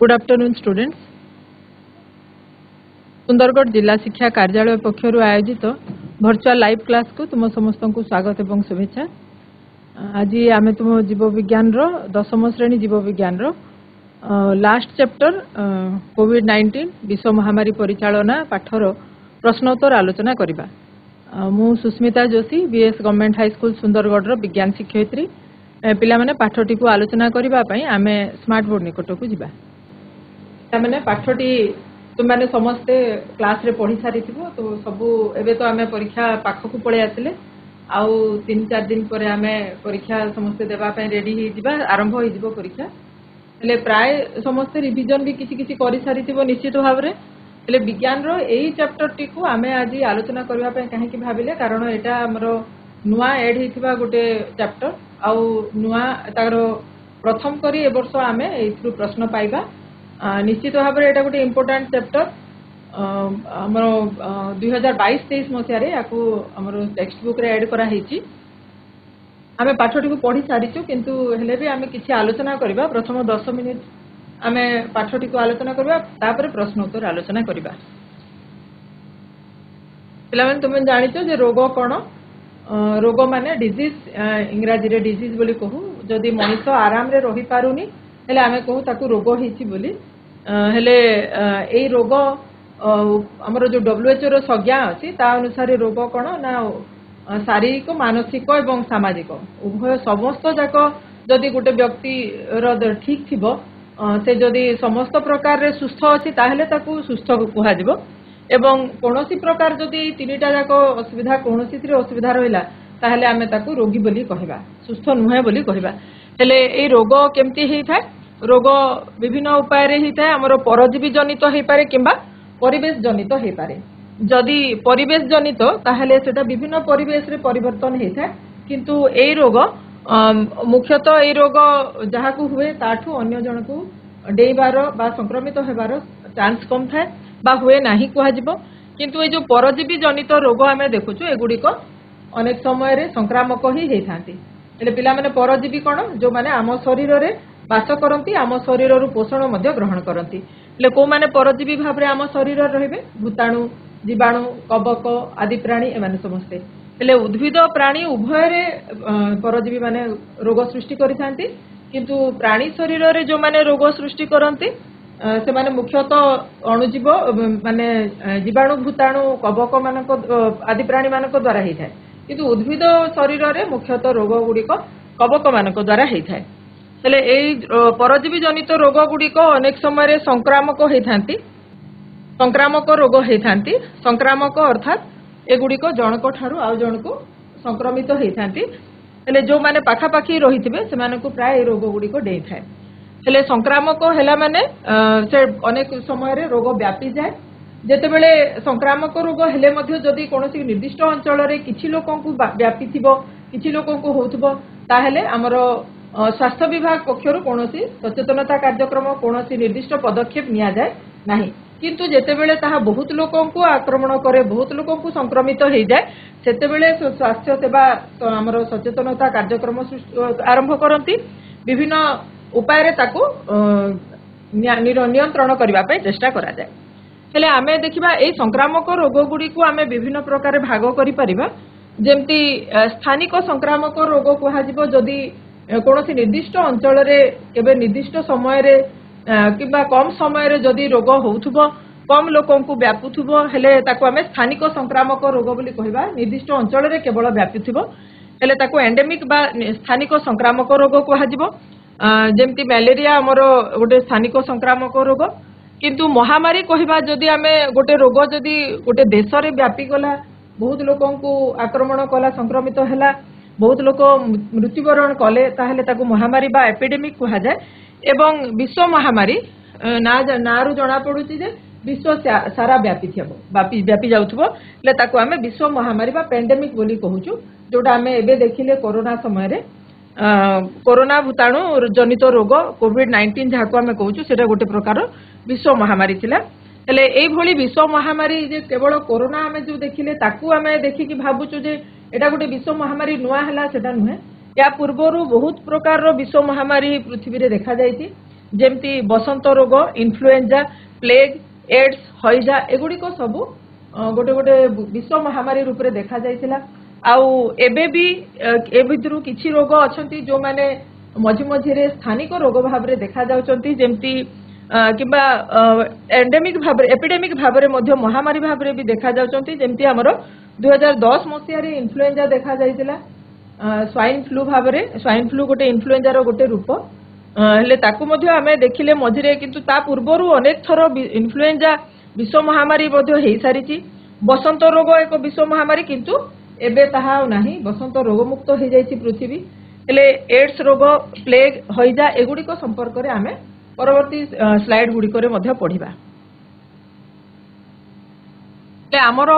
Good afternoon students. Sundargarh जिला शिक्षा कार्यालय पक्षर आयोजित वर्चुअल लाइव क्लास को तुम समस्त को स्वागत एवं शुभेच्छा। आज आम तुम जीव विज्ञान दशम श्रेणी जीव विज्ञान लास्ट चैप्टर कोविड-19 विश्व महामारी परिचालना पाठर प्रश्नोत्तर आलोचना करबा। मु Susmita Joshi BS government high school Sundargarh विज्ञान शिक्षयित्री। पिला माने पाठटी को आलोचना करबा पई आमे स्मार्ट बोर्ड निकट को जिबा। मैंने पाठटी तुम मैंने समस्ते क्लास रे पढ़ी सारी तो सबू एबे तो आमे परीक्षा पाखक पड़े आसिले आउ 3-4 दिन पर आमे परीक्षा समस्ते देबा पई रेडी ही जिबा आरंभ हो जिवो परीक्षा। हेले प्राय समस्ते रिवीजन भी किछि किछि करि सारी निश्चित भाव रे। हेले विज्ञान रो एई चैप्टर टी को आमे आज आलोचना करबा पई काहे कि भाबिले कारण एटा हमरो नुआ ऐड हिथिबा गोटे चैप्टर आउ नुआ तारो प्रथम करी ए वर्ष आमे एथु प्रश्न पाइबा। निश्चित भाव में एटा गोटे इम्पोर्टेंट चैप्टर हमरो 2022-23 मसिया रे याकू हमरो टेक्स्ट बुक रे ऐड करा हिची। आमे पाठटी को पढ़ी सारिछु किंतु हेले भी आमे किछि आलोचना करबा। प्रथम 10 मिनिट आमे पाठटी को आलोचना करबा तापर प्रश्नोत्तर आलोचना करबा। पिलामन तुम जानिछो जे रोग कोन रोग माने डिजीज इंग्रजी रे डिजीज बोली कहू। जदि मनुष्य आराम रे रही पारुनी हेले आमे कहू ताकू रोग हिची बोली। हेले एई रोग हमरो जो WHO रो संज्ञा अछि ता अनुसार रोग कोन ना शारीरिक मानसिक एवं सामाजिक उभय समस्त जाक जदि गोटे व्यक्ति रो ठीक थिबो से जदि समस्त प्रकार रे सुस्थ अछि ताहेले ताकू सुस्थ कुहा जिवो एवं कोनोसी प्रकार जदि तीनटा जाक असुविधा कोनोसी थ्री असुविधा रहिला ताहेले आमे ताकू रोगी बोली कहबा सुस्थ नुहे बोली कहबा। हेले ए रोग केमती हेई थाए रोग विभिन्न उपाय रे हेई थाए। हमरो परजीवी जनित हेई पारे किंबा परिवेश जनित हेई पारे। जदि परिवेश जनित ताहेले सेटा विभिन्न परिवेश रे परिवर्तन हेई थाए किंतु ए रोग मुख्यतः ए रोग जहा को हुए ताठू अन्य जन को डेइबार बा संक्रमित हेबार चांस कम थाए बा हुए नाही कुहा जिवो। किंतु ए जो परजीवी जनित रोग आमे देखुछु एगुडी को अनेक समय रे संक्रामक ही हेई थांती। हेले पिला माने परजीवी कोन जो माने आम शरीर रे वास करती आम शरीर रु पोषण मध्य ग्रहण करती। हेले को माने परजीवी भाव रे आम शरीर रहिबे भूताणु जीवाणु कवक आदि प्राणी एमाने समस्ते। हेले उद्भिद प्राणी उभय रे परजीवी माने रोग सृष्टि करि थांती किंतु प्राणी शरीर रे जो माने रोग सृष्टि करंती से माने मुख्यतः अणुजीव माने जीवाणु भूताणु कवक मानक आदि प्राणी मानक द्वारा हेई थाए किंतु उद्भिद शरीर रे मुख्यतः रोग गुडी को कवक मानक द्वारा हेई थाए। हेले एई परजीवी जनित रोग गुडी को अनेक समय रे संक्रामक हेई थांती। संक्रामक रोग हेई थांती। संक्रामक अर्थात एगुडी को जणको ठारू आ जणको संक्रमित हेई थांती। हेले जो माने पाखा पाखी रहिथिबे से मानकु प्राय रोग गुडी को डेई थाए। हेले संक्रामक हेला माने से अनेक समय रे रोग व्यापी जाए। जेते बेले संक्रामक रोग हेले मध्य जदि कोनोसी निर्दिष्ट अंचल रे किछि लोकन को व्यापी थिबो किछि लोकन को होथबो ताहेले हमरो स्वास्थ्य विभाग पक्षरु कोनोसी सचेतनता कार्यक्रम कोनोसी निर्दिष्ट पदक्षेप निया जाय नाही। किंतु जेते बेले ताहा बहुत लोकन को आक्रमण करे बहुत लोकन को संक्रमित हेई जाय सेते बेले स्वास्थ्य सेवा हमरो सचेतनता कार्यक्रम आरंभ करंती विभिन्न उपाय रे ताकू नियंत्रण करबा पे चेष्टा करा जाय। हेले आमे देखिबा ए संक्रामक रोग गुडी को आमे विभिन्न प्रकार भाग करि परिबा। जेमती स्थानिक संक्रामक रोग कुहा जिवो जदि कोनोसी निर्दिष्ट अंचल रे केबे निर्दिष्ट समय रे किबा कम समय रे जदि रोग होउथबो कम लोकन को व्यापुथबो हेले ताको आमे स्थानिक संक्रामक रोग बोली कहबा। निर्दिष्ट अंचल रे केवल व्यापुथबो हेले ताको एंडेमिक बा स्थानिक संक्रामक रोग कुहा जिवो। जेमती मलेरिया हमरो गोटे स्थानिक संक्रामक रोग किंतु महामारी कहबा जदि आमे गोटे रोग जदि गोटे देश रे व्यापी गला बहुत लोकन को आक्रमण कला संक्रमित हैला बहुत लोक मृत्युवरण कले ताहेले ताको महामारी बा एपिडेमिक कहा जाए। एवं विश्व महामारी नारु जना पड़ुची जे विश्व सारा व्यापी थिबो व्यापी जाउथबो ले ताको आमे विश्व महामारी बा पेंडेमिक बोली कहूछु। जोटा आमे एबे देखिले कोरोना समय रे कोरोना भूताणु जनित रोग कोविड-19 जाको आमे कहूछु सेटा गोटे प्रकार विश्व महामारी थिला। हेले एई भली विश्व महामारी जे केवल कोरोना आमे जो देखिले ताकू आमे देखि कि भाबुछु जे एटा गोटे विश्व महामारी नुआ हला सेटा नुहे। या पूर्वरु बहुत प्रकार रो विश्व महामारी पृथ्वी रे देखा जायछि जेमती बसंत रोग, इन्फ्लुएंजा, प्लेग, एड्स, हईजा एगुड़ी सब गोटे गोटे विश्व महामारी रूप में देखा जाइथिला। आउ एबे भी ए भितरु किछि रोग अछंती जो माने मझी मझिरे स्थानिक रोग भाव में देखा जाउचंती, जेमती किबा एंडेमिक भाव एपिडेमिक भाव में महामारी भाव में भी देखा जाउचंती। जेमती हमरो 2010 मसिया रे इन्फ्लुएंजा देखा जाइथिला, स्वाइन फ्लू भाव में। स्वाइन फ्लू गोटे इन्फ्लुएंजार गोटे रूप हेले ताकू मध्य आमे देखिले मझिरे, किंतु ता पूर्वरु अनेक थर इन्फ्लुएंजा विश्व महामारी मध्य हेई सारिची। बसंत रोग एक विश्व महामारी, किंतु एबे ताहा नाही, बसंत रोग मुक्त हो जाइछि पृथ्वी। हेले एड्स रोग, प्लेग, हईजा एगुड़िक संपर्क में आमे परवर्ती स्लाइड गुड़िक पढ़ा। आमर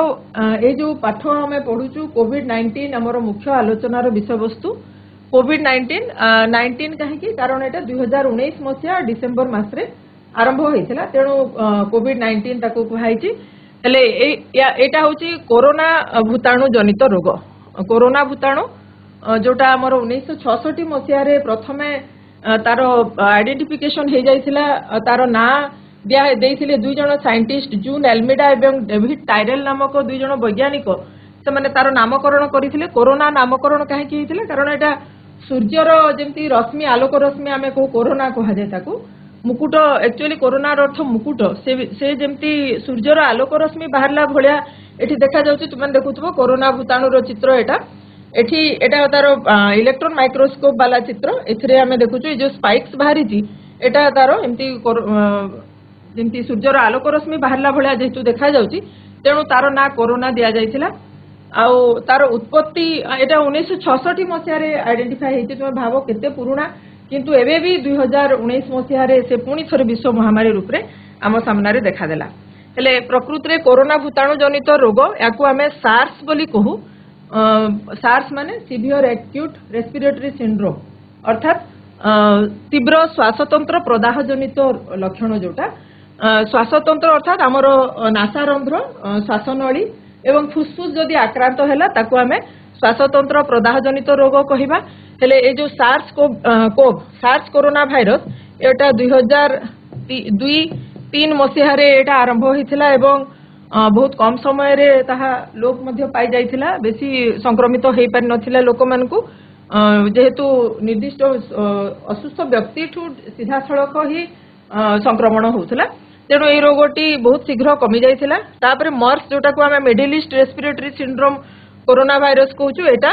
ए जो पाठ आम पढ़ुचु कोविड-19 आमर मुख्य आलोचनार विषय वस्तु कोविड-19 कहीं कारण यहाँ 2019 मसीहा डिसेम्बर मासरे आरंभ होता, तेणु कोविड-19 ताको कहुई। एटा हूँ कोरोना भूताणु जनित रोग। कोरोना भूताणु जोटा आमर 1966 मसीह प्रथम तार आइडेंटिफिकेशन हो जाइथिला, तार ना दिया देइथिले दुई जन साइंटिस्ट जून एल्मिडा एवं डेविड टायरेल नामक दुई जन वैज्ञानिक से माने तार नामकरण करथिले। कोरोना नामकरण कहीं होइथिला कारण एटा सूर्यर जेमती रश्मि आलोक रश्मि आमे को कोरोना कहा जाय, ताकू मुकुट एक्चुअली कोरोना अर्थ मुकुट से जेमती सूर्यर आलोक रश्मि बाहरला भलिया एठी देखा जाउछि। तुम देखुथबो कोरोना भूताणुर चित्र एटा एटा तार इलेक्ट्रॉन माइक्रोस्कोप वाला चित्र। एथिरे आमे देखुछु जो स्पाइक्स बाहरी एटा तार एमती जेमती सूर्यर आलोक रश्मि बाहरला भलिया जेतु देखा जाउछि, तेणु तार ना कोरोना दिया जाइथिला। आउ तार उत्पत्ति एटा 1966 मसीह रे आइडेंटिफाई हेछि। तुम भाबो केते पुराना, किंतु एबे भी 2019 मसीह रे से पुणी थरे विश्व महामारी रूप रे आम सामना रे देखा देला। हेले प्रकृति रे कोरोना भूताणु जनित रोग याकू आमे सार्स बोली कहू। सार्स माने सिवियर एक्यूट रेस्पिरेटरी सिंड्रोम, अर्थात तीव्र श्वासतंत्र प्रदाह जनित लक्षण जोटा श्वासतंत्र अर्थात आमर नासारंध्र, श्वासनळी एवं फुसफुस जदि आक्रांत हैला ताकू आमे श्वासतंत्र प्रदाह जनित रोग कहिबा। हेले ए जो सार्स कोरोना भाइरस एटा 2002-3 मसीह रे एटा आरंभ होइथिला एवं बहुत कम समय रे ताहा लोक मध्य पाई जाइथिला। बेसी संक्रमित हेई पारि नथिला लोक मानकू, जेहेतु निर्दिष्ट असुस्थ व्यक्ति ठू सीधा सड़क ही संक्रमण होउथिला, तेणु ए रोगटी बहुत शीघ्र कमी जाइथिला। तापरे मर्स जोटा को आमे middle east respiratory syndrome corona virus कहूछु, एटा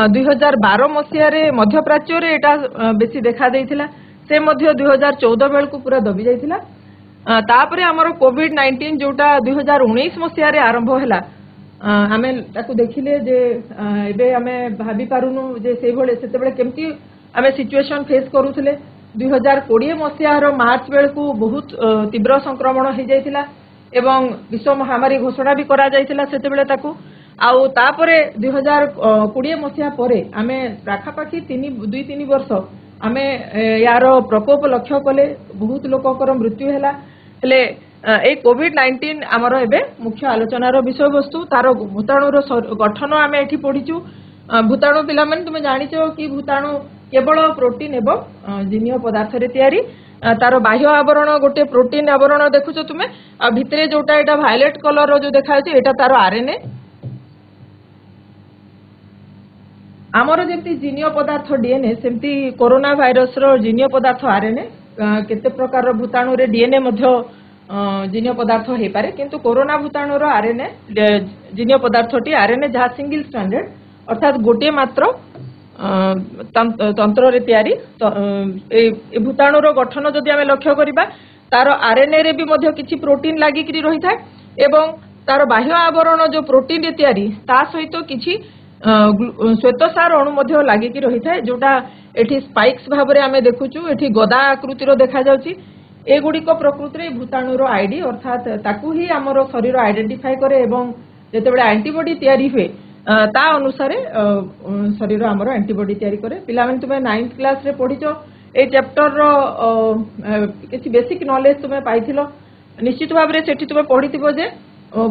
2012 मसीह रे मध्य प्राच्य रे एटा बेसी देखा देइथिला, से मध्य 2014 बेल को पूरा दबी जाइथिला। तापरे हमर कोविड-19 जोटा 2019 मसीह रे आरंभ हैला, आमे ताकू देखिले जे एबे आमे भाबी पारुनु जे सेई भले सेते बेले केमती आमे सिचुएशन फेस करूथिले। 2020 मसीहार मार्च बेल को बहुत तीव्र संक्रमण हो जाइथिला एवं विश्व महामारी घोषणा भी करा जाइथिला सेते बेले ताकू। आउ तापरे 2020 मसीहा परे आमे पाखापाखि 2-3 वर्ष आमे यार प्रकोप लक्ष्य कले, बहुत लोककर मृत्यु हैला। हेले ए कोविड-19 आमर एबे मुख्य आलोचनार विषय वस्तु। तार भूताणुर गठन आमे एठी पढिचु। भूताणु पिला माने तुमे जानिचो कि भूताणु केवल प्रोटीन एवं जीनीय पदार्थ रे तयारी। तार बाह्य आवरण गोटे प्रोटीन आवरण देखुचो तुमे, आ भितरे जोटा एटा वायलेट कलर रो जो देखाउछि एटा तार आरएनए। आमर जेमती जीनीय पदार्थ डीएनए सेमती कोरोना भाइरस रो जीनीय पदार्थ आरएनए। केते प्रकार भूताणु रे डीएनए मध्य जीनीय पदार्थ हे पारे, किंतु कोरोना भूताणु रो आरएनए जीनीय पदार्थटी आरएनए जहा सिंगल स्ट्रैंडेड अर्थात गोटे मात्र तंत्र रे तयारी। ए भूताणुर गठन जदि आमे लक्ष्य करिबा, तार आरएनए रे भी मध्य किछि प्रोटीन लागि कि रही थाए एवं तार बाह्य आवरण जो प्रोटीन रे तयारी ता सहित किछि श्वेतसार अणु मध्य लागि कि रही थाए, जोटा एठी स्पाइक्स भाबरे आमे देखुछु। एठी गदा आकृतिर देखा जाउछि। एगुड़िक प्रकृति रे भूताणुर आईडी अर्थात ताकू ही आमर शरीर आइडेंटिफाई करे एवं जेतेबेले एंटीबॉडी तयारी हुए ता अनुसार शरीर आमर एंटीबॉडी तयारी करे। पिला माने तुमे 9th क्लास रे पढिचो ए चैप्टर रो किछि बेसिक नॉलेज तुमे पाइथिलो। निश्चित भाव रे सेठी तुमे पढिथिबो जे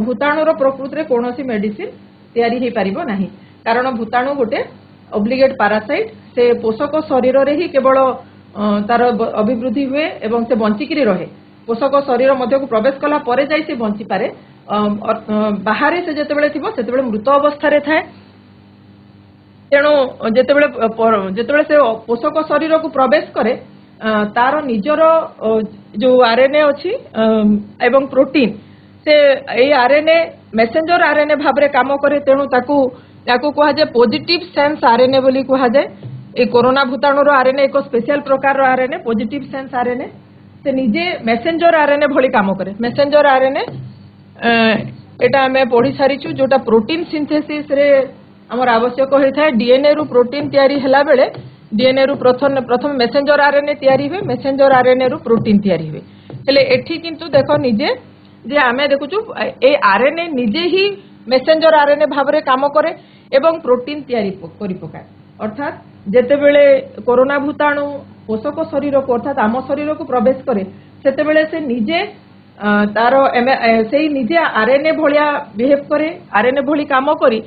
भूताणुर प्रकृति रे कोनोसी मेडिसिन तयारी हे पारिबो नाही, कारण भूताणु गोटे ऑब्लिगेट पैरासाइट। से पोषक शरीर रे ही केवल तार अभिवृद्धि हुए एवं से बंचिकी रहे पोषक शरीर मध्य को प्रवेश कला परे जाई से बंची पारे बाहर से जेतेबेले थिबो सेतेबेले मृत अवस्था थाए तेणु जेतेबेले से पोषक शरीर को प्रवेश करे तार निजर जो आरएनए अच्छी एवं प्रोटीन से ये आरएनए मेसेंजर आरएनए भाव में काम करे तेणु ताकू कहा जाए पॉजिटिव सेंस आरएनए बोली कहा जाए ये कोरोना भूताणुर आरएनए एक स्पेशल प्रकार आरएनए पॉजिटिव सेंस आरएनए से निजे मेसेंजर आरएनए भली काम करे मेसेंजर आरएनए एटा हमें पढ़ी सारिचु जोटा प्रोटीन सिंथेसिस रे हमर आवश्यक होता है डीएनए रु प्रोटीन तैयारी हला बेले डीएनए रु प्रथम मेसेंजर आरएनए तैयारी हुए मेसेंजर आरएनए रु प्रोटीन तैयारी हुए हेले एठी किंतु देखो निजे जे आमे देखुचु ए आरएनए निजे ही मेसेंजर आरएनए भाव में काम करे एवं प्रोटीन तैयारी करि पकाए अर्थात जेतेबेले कोरोना भूताणु पोषक शरीर को अर्थात आम शरीर को प्रवेश करे सेतेबेले से निजे तार से निजे आरएनए भलिया बिहेव करे आरएनए भली काम करी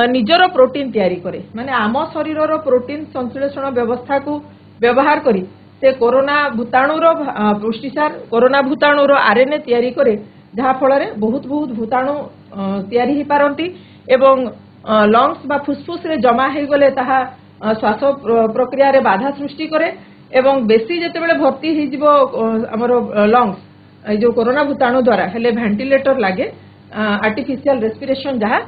निजर प्रोटीन तैयारी करे माने आम शरीर प्रोटीन संश्लेषण व्यवस्था को व्यवहार करी से कोरोना भूताणुर पुष्टिसार कोरोना भूताणुर आरएनए तैयारी करे जहा फल बहुत बहुत भूताणु तैयारी ही पारंती एवं लंग्स बा फुसफुस रे जमा हे गले ताहा श्वास प्रक्रिया रे बाधा सृष्टि करे एवं बेसी जेतेबेले भर्ती हे जिवो हमर लंग्स जो कोरोना भूताणु द्वारा हेले वेंटिलेटर लागे आर्टिफिशियल रेस्पिरेशन जहा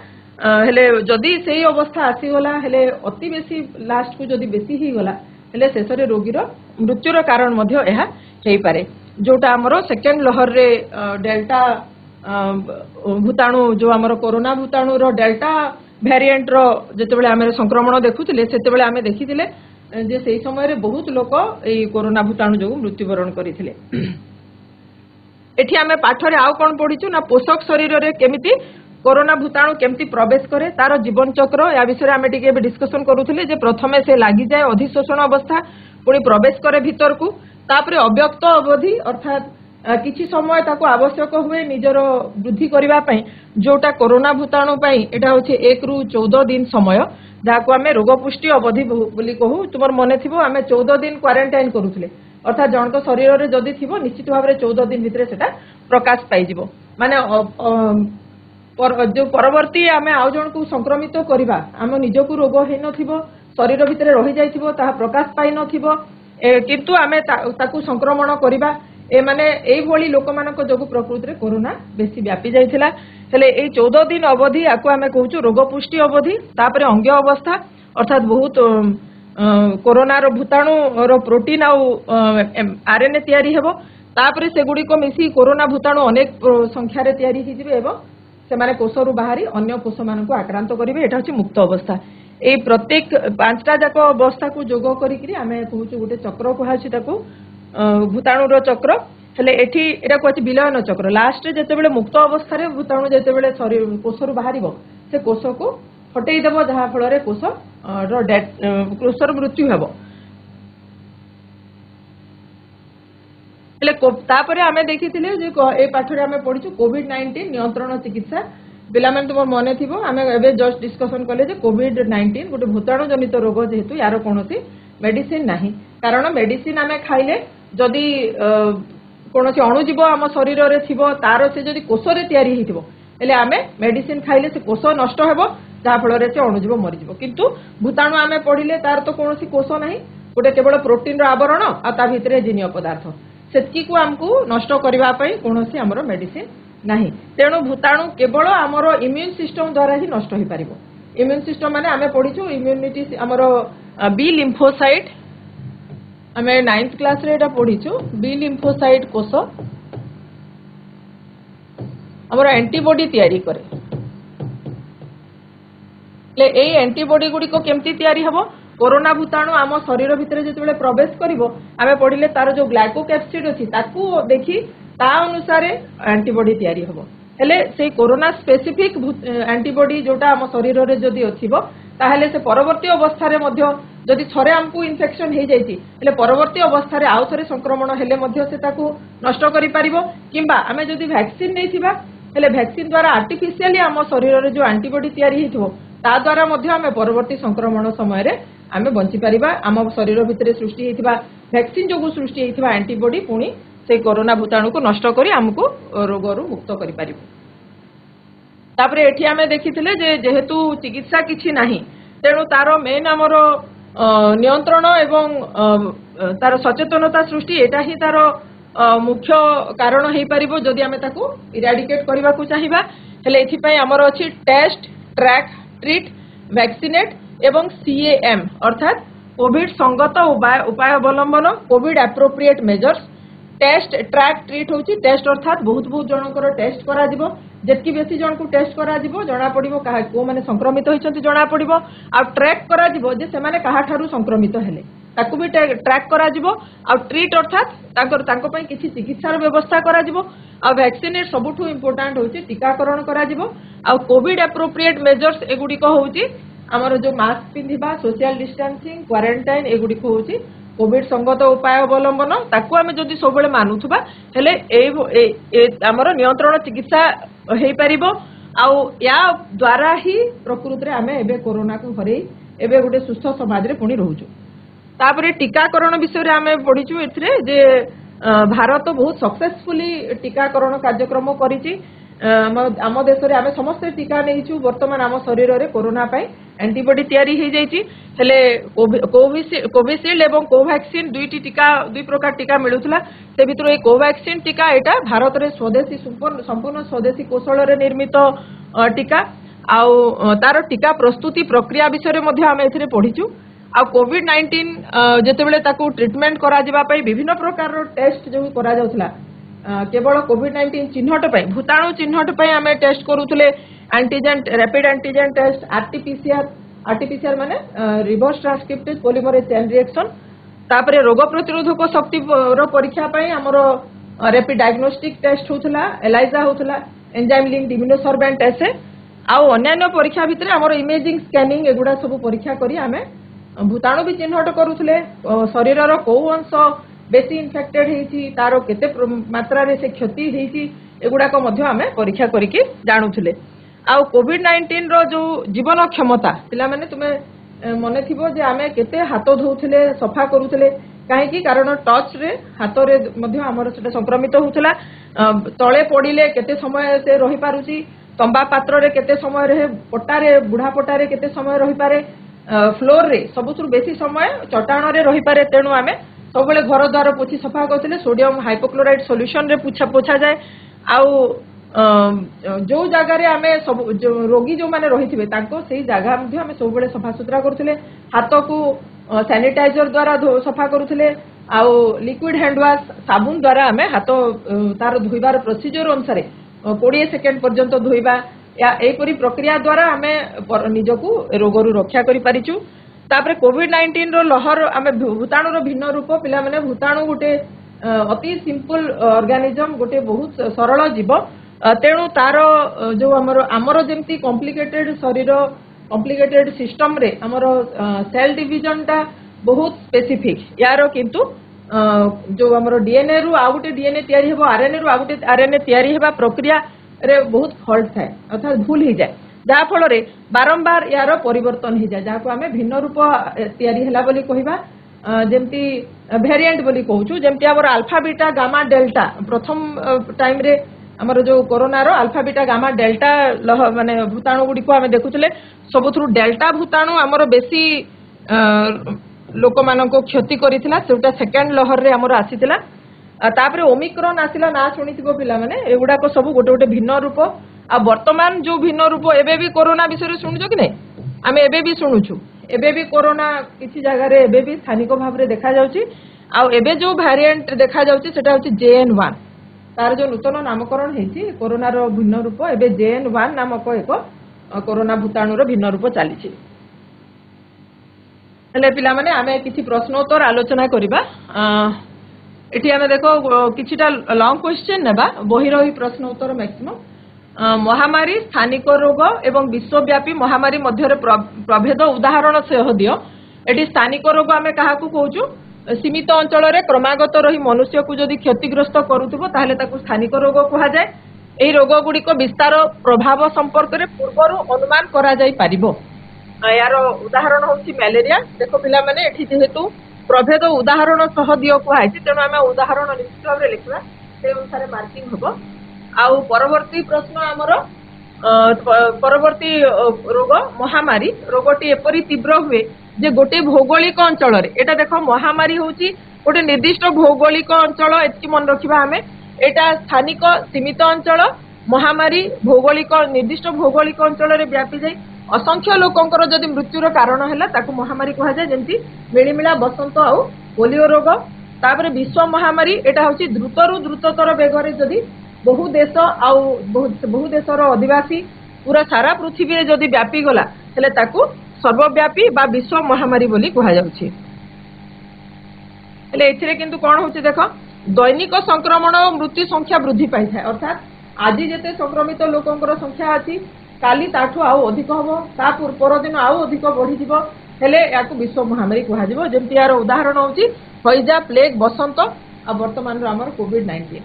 हेले जदि सेही अवस्था आसी गला हेले अति बेसी लास्ट को जदि बेसी ही गला हेले शेषरे रोगीर मृत्युर कारण मध्य एहा हेई पारे जोटा हमरो सेकेंड लहर रे डेल्टा भूताणु जो हमर कोरोना भूताणु रो डेल्टा वेरिएंट रो जेतेबेले आमे संक्रमण देखुथिले सेतेबेले आमे देखिथिले जे सेही समय रे बहुत लोक ए कोरोना भूताणु जो मृत्युवरण करिथिले एठी आमे पाठरे आउ कोन पढिचु ना पोषक शरीर रे केमिति कोरोना भूताणु केमिति प्रवेश करे तार जीवन चक्र या विषय आमे टिके डिस्कशन करूथिले जे प्रथमे से लागि जाय अधिशोषण अवस्था पुणी प्रवेश करे भीतर को तापरे अव्यक्त अवधि अर्थात किछि समय ताको आवश्यक हुए निजर वृद्धि करिवा पई जोटा कोरोना भूताणु पई एटा होचे 1 रु 14 दिन समय जाको आमे रोग पुष्टि अवधि बोली कहू तुमर मने थिबो आमे 14 दिन क्वारंटाइन करूथिले अर्थात जनक शरीर रे जदि थिबो निश्चित भाव रे 14 दिन भितरे सेटा प्रकाश पाई जिवो माने जो परवर्ती आमे आउ जन को संक्रमित करिवा आम निजको रोग हे नथिबो शरीर भितरे रहि जाइथिबो ता प्रकाश पाई नथिबो किंतु आमे ताकू संक्रमण करिवा ए माने एई भली लोक मानक जोगु प्रकृति रे कोरोना बेसी व्यापी जाइथिला हेले एई 14 दिन अवधि आकु आमे कहूछु रोग पुष्टि अवधि तापरे अंग्य अवस्था अर्थात बहुत कोरोना रो भूताणु रो प्रोटीन आ आरएनए तैयारी हेबो तापरे से गुडी को मिसी कोरोना भूताणु अनेक संख्या रे तैयारी हि जिवे एवं से माने कोष रु बाहरी अन्य कोष मानक आक्रांत करिवे एटा होछि मुक्त अवस्था ए प्रत्येक पांचटा जाक अवस्था को जोग करिकरी आमे कहूछु गोटे चक्र कहूछि ताको भूताणु रो चक्र हेले एठी एटा कहछि विलयन चक्र लास्ट जेतेबेले मुक्त अवस्था रे भूताणु जेतेबेले शरीर कोष रु बाहरिबो से कोष को हटेई देबो जहा फल रे कोष रो कोष रो मृत्यु हेबो हेले तापरे आमे देखिथिले जे ए पाठरे आमे पढिछु कोविड-19 नियंत्रण चिकित्सा पिलाମାନେ तुम मन थी आम ए जस्ट डिस्कसन कले कोविड-19 गोटे भूताणु जनित रोग जेहेतु यार कौन मेडिसिन ना कारण मेडिसिन आम खाइले जदि कौन अणुजीव आम शरीर में थी तार से जदि कोष तैयारी होते आम मेडिसिन खाइले से कोष नष्ट हो जहाँफल से अणुजीव मरीज किंतु भूताणु आम पढ़ले तार तो कौन कोष ना गोटे केवल प्रोटीन आवरण आ भितर जीनीय पदार्थ से आमको नष्ट करने कौन आमर मेडिसिन नहीं तेणु भूताणु केवल आमर इम्यून सिस्टम द्वारा ही नष्ट हो पार इम्यून सिस्टम माने आमे पढ़ीचु इम्यूनिटी आमर बी लिम्फोसाइट आमे 9th क्लास रे एटा पढ़ीचु बी लिम्फोसाइट कोष आमर एंटीबॉडी तैयारी करे ले ए एंटीबॉडी गुडी को केमती तैयारी हबो कोरोना भूताणु आम शरीर भितर जेतेबेले प्रवेश करिवो आमे पढ़िले तार जो ग्लाइकोकैप्सिड अछि ताकू देखि ता अनुसार एंटीबॉडी तैयारी हबो हेले से कोरोना स्पेसिफिक एंटीबॉडी जोटा आम शरीर रे जदि अथिबो ताहेले से परवर्ती अवस्था रे मध्य जदि थरे हमकु इन्फेक्शन हे जाइछि हेले परवर्ती अवस्था रे आउ थरे संक्रमण हेले मध्य से ताकू नष्ट करि पारिबो किंबा आमे जदि वैक्सीन नैथिबा हेले वैक्सीन द्वारा आर्टिफिशियली आम शरीर रे जो एंटीबॉडी तैयारी हेथिबो ता द्वारा मध्य आमे परवर्ती संक्रमण समय रे आमे बंची पारिबा आम शरीर भितरे सृष्टि हेथिबा वैक्सीन जो सृष्टि होइथिबा एंटीबॉडी पुणी से कोरोना भूताणु को नष्ट करी हमको रोगरू मुक्त करि पारिबो। तापरे एठी आमे देखिथिले जे जेहेतु चिकित्सा किछि नाही तेणु तार मेन हमर नियंत्रण एवं तार सचेतनता सृष्टि एटा ही तार मुख्य कारण हो पार जदि आम इराडिकेट करने को चाहिए। हेले एथिपाई आमर अच्छी टेस्ट ट्रैक ट्रीट वैक्सीनेट एवं CAM अर्थात कोविड संगत उपाय अवलंबन COVID appropriate measures. Test track treat होची टेस्ट अर्थात बहुत बहुत जनकर टेस्ट करा जिवो जेतकी बेसी जन को टेस्ट करा जिवो जना पड़िबो कहा को माने संक्रमित होइछन्ति जना पड़िबो आ ट्रैक करा जिवो जे से माने कहा ठारू संक्रमित हेले ताकू भी ट्रैक करा जिवो आ ट्रीट अर्थात तांको पई किछि चिकित्सार व्यवस्था करा जिवो आ वैक्सीनेट सबुठु इंपोर्टेंट होची टीकाकरण करा जिवो आ कोविड एप्रोप्रिएट मेजर्स एगुडी को होची हमर जो मास्क पिंधिबा सोशल डिस्टेंसिंग क्वारंटाइन एगुडी को होची कोविड संगत उपाय अवलंबन ताकू आमे जदि सबले मानुथबा हेले हमर नियंत्रण चिकित्सा हेई परिबो आ या द्वारा ही प्रकृति रे आमे एबे कोरोना को हरै एबे गुटे सुस्थ समाज रे पुनी रहउछु। तापरे टीकाकरण विषय रे आमे पढिछु एथरे जे भारत बहुत सक्सेसफुली टीकाकरण कार्यक्रम करिछि। आम देश रे आमे समस्त टीका नेइछु वर्तमान आम शरीर रे कोरोना पई एंटीबॉडी तैयारी हो जाइछि। हेले कोविशील्ड एवं कोवैक्सीन दुई प्रकार टीका मिलुथला से भितर ए कोवैक्सीन टीका एटा भारत रे स्वदेशी संपूर्ण स्वदेशी कौशल रे निर्मित टीका आउ तार टीका प्रस्तुति प्रक्रिया विषय रे मध्ये आमे एथिरे पढिछु। आ कोविड-19 जेतेबेले ताकू ट्रीटमेंट करा जिबा पई विभिन्न प्रकार रो टेस्ट जो करा जाउथला केवल कोविड-19 चिन्हट पई भूताणु चिन्हट पई आमे टेस्ट करूथले antigen rapid antigen test RTPCR माने reverse transcriptase polymerase chain reaction. तापरे रोग प्रतिरोधक शक्ति रो परीक्षा पई हमरो रैपिड डायग्नोस्टिक टेस्ट होथला एलाइजा होथला एंजाइम लिंक्ड इम्यूनोसॉर्बेंट एसे आ अन्य परीक्षा भितर हमरो इमेजिंग स्कैनिंग एगुडा सब परीक्षा करी आमे भूताणु भी चिन्हट करूथले शरीर रो को अंश बेसी इन्फेक्टेड हेछि तारो केते मात्रा रे से क्षति हेछि एगुडा को मध्ये आमे परीक्षा करिके जानुथले। आ कोविड-19 रो जो जीवन क्षमता पिला माने तुमे मने थिबो जे आमे केते हाथ धोउथले सफा करूथले काहे कारण टच रे हाथ रे मध्ये हमर सेटा संक्रमित होउथला तळे पडिले केते समय से रहि पारुची तंबा पात्र रे केते समय रे पटारे बुढ़ा पटारे केते समय रहि पारे फ्लोर रे सबुथुर बेसी समय चटाण रे रहि पारे तेणु आमे सबले घर द्वार पोछि सफा करथिले सोडियम हाइपोक्लोराइड सॉल्यूशन रे पोछा जाए आउ जो जगह रे आमे सब रोगी जो माने रहिथिबे तांको सेही जगह मध्ये आमे सबले सफा सुतरा करथिले हाथ को सैनिटाइजर द्वारा सफा करूथिले आउ लिक्विड हैंड वाश साबुन द्वारा आमे हाथ तार धोइबार प्रोसीजर अनुसार 20 सेकेंड पर्यंत धोइबा या एपरी प्रक्रिया द्वारा आमे निजको रोगरु रक्षा करि पारिछु। तापरे कोविड-19 रो लहर आमे भूताणु रो भिन्न रूप पिला माने भूताणु गोटे अति सिंपल ऑर्गेनिज्म गोटे बहुत सरल जीव तेणु तार जो आमर जेमती कॉम्प्लिकेटेड शरीर कॉम्प्लिकेटेड सिस्टम रे आमर सेल डिवीजन टा बहुत स्पेसिफिक यार किंतु जो आमर डीएनए रु आ गोटे डीएनए तयारी हेबो आरएनए रु आ गोटे आरएनए तयारी हेबा प्रक्रिया रे बहुत फॉल्ट थाए अर्थात भूल हो जाए जहा फल रे बारंबार यार परिवर्तन हो जाए जहाँ आम भिन्न रूप तयारी हैला बोली कहबा जेमती वेरिएंट बोली कहूछु जेमती आमर अल्फा बीटा गामा डेल्टा प्रथम टाइम रे आमर जो कोरोना रो अल्फा बीटा गामा डेल्टा माने भूताणु गुडी को आमे देखुतले सबुथुरु डेल्टा भूताणु आमर बेसी लोक मानको क्षति करिथिला सेटा सेकंड लहर रे आमर आसीथिला तापरे ओमिक्रॉन आसिला ना सुनिथिबो पिला माने एगुडा को सब गोटे गोटे भिन्न रूप आ वर्तमान जो भिन्न रूप एबे भी कोरोना विषय रे सुनिजो कि नै आमे एबे भी सुनुछु एबे भी कोरोना किछि जगह रे एबे भी स्थानिक भाव रे देखा जाउची आ एबे जो वेरिएंट देखा जाउची सेटा होची JN1 तार जो नूतन नामकरण हेछि कोरोना रो भिन्न रूप एबे JN1 नामक एक कोरोना भूताणु रो भिन्न रूप चलीछि। हेले पिला माने आमे किछि प्रश्नोत्तर आलोचना करिबा एठी आमे देखो किछिटा लॉन्ग क्वेश्चन नेबा बही रही प्रश्न उत्तर मैक्सिमम महामारी स्थानिक रोग एवं विश्वव्यापी महामारी मध्य प्रभेद उदाहरण सह दियो एटी स्थानिक रोग आमे कहा को कहूछु सीमित अंचल रे क्रमागत रही मनुष्य को जदि क्षतिग्रस्त करूथबो ताहले ताकू स्थानिक रोग कहा जाय एही रोग गुडी को विस्तार प्रभाव संपर्क रे पूर्वरु अनुमान करा जाय पारिबो यार उदाहरण होछि मलेरिया देखो पिला माने एठी जेहेतु प्रभेद उदाहरण सह दियो कुहाई तेणु आम उदाहरण निश्चित भाव लिखा से अनुसार मार्किंग हम। आउ परवर्ती प्रश्न आमर परवर्ती रोग महामारी रोगटी एपरी तीव्र हुए जे गोटे भौगोलिक अंचल एटा देख महामारी होची गोटे निर्दिष्ट भौगोलिक अंचल एति मन रखिबा हमें एटा स्थानिक सीमित अंचल महामारी भौगोलिक निर्दिष्ट भौगोलिक अंचल रे व्यापी जाय असंख्य लोकंकर जदि मृत्युर कारण है ताकू महामारी कहा जाए जमती मिलिमिला बसंत आउ पोलियो रोग। तापर विश्व महामारी एटा होची द्रुतरु द्रुततर बेगरे जदि बहु देश आउ बहु देशर आदिवासी पूरा सारा पृथ्वी जदि व्यापी गला हेले ताकू सर्वव्यापी बा विश्व महामारी बोली कहा जाउछि। हेले एथिरे किंतु कोन होछि देख दैनिक संक्रमण और मृत्यु संख्या वृद्धि पाई थाए अर्थात आज जेते संक्रमित लोकंकर संख्या अछि काली ताठू आउ अधिक हम ता परदिन आउ अधिक बढ़ी जीव हेले याकू विश्व महामारी कहा जिवो जेमति यार उदाहरण होछि हैजा प्लेग बसंत आ वर्तमान रो हमर कोविड-19।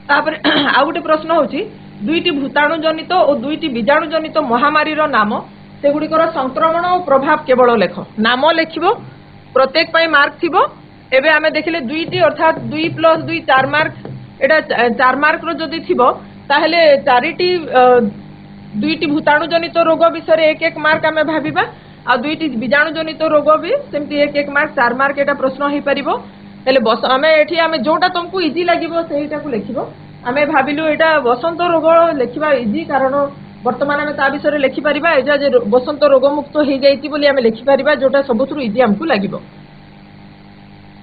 तापर आ गोटे प्रश्न होछि दुईटी भूताणु जनित और दुईटी बीजाणु जनित महामारी रो नाम सेगुड़िकर संक्रमण और प्रभाव केवल लेख नाम लेखिबो प्रत्येक पाई मार्क थिबो। एबे आमे देखिले दुईटी अर्थात 2 + 2 4 मार्क एटा 4 मार्क रो जदि थिबो ताहेले चारिटी दुईटी भूताणु जनित रोग विषय एक एक मार्क आमे भाबिबा आ दुईटी बीजाणु जनित रोग भी सेमती एक एक मार्क 4 मार्क एटा प्रश्न ही परिबो। हेले बस आमे एठी आमे जोटा तुमको इजी लागिबो सेहीटा को लेखिबो आमे भाबिलु एटा बसंत रोग लेखिबा इजी कारण वर्तमान आमे ता विषय लेखि परिबा एजा जे बसंत रोग मुक्त हो जाईति बोली आमे लेखि परिबा जोटा सबुथुरु इजी हमकु लागिबो।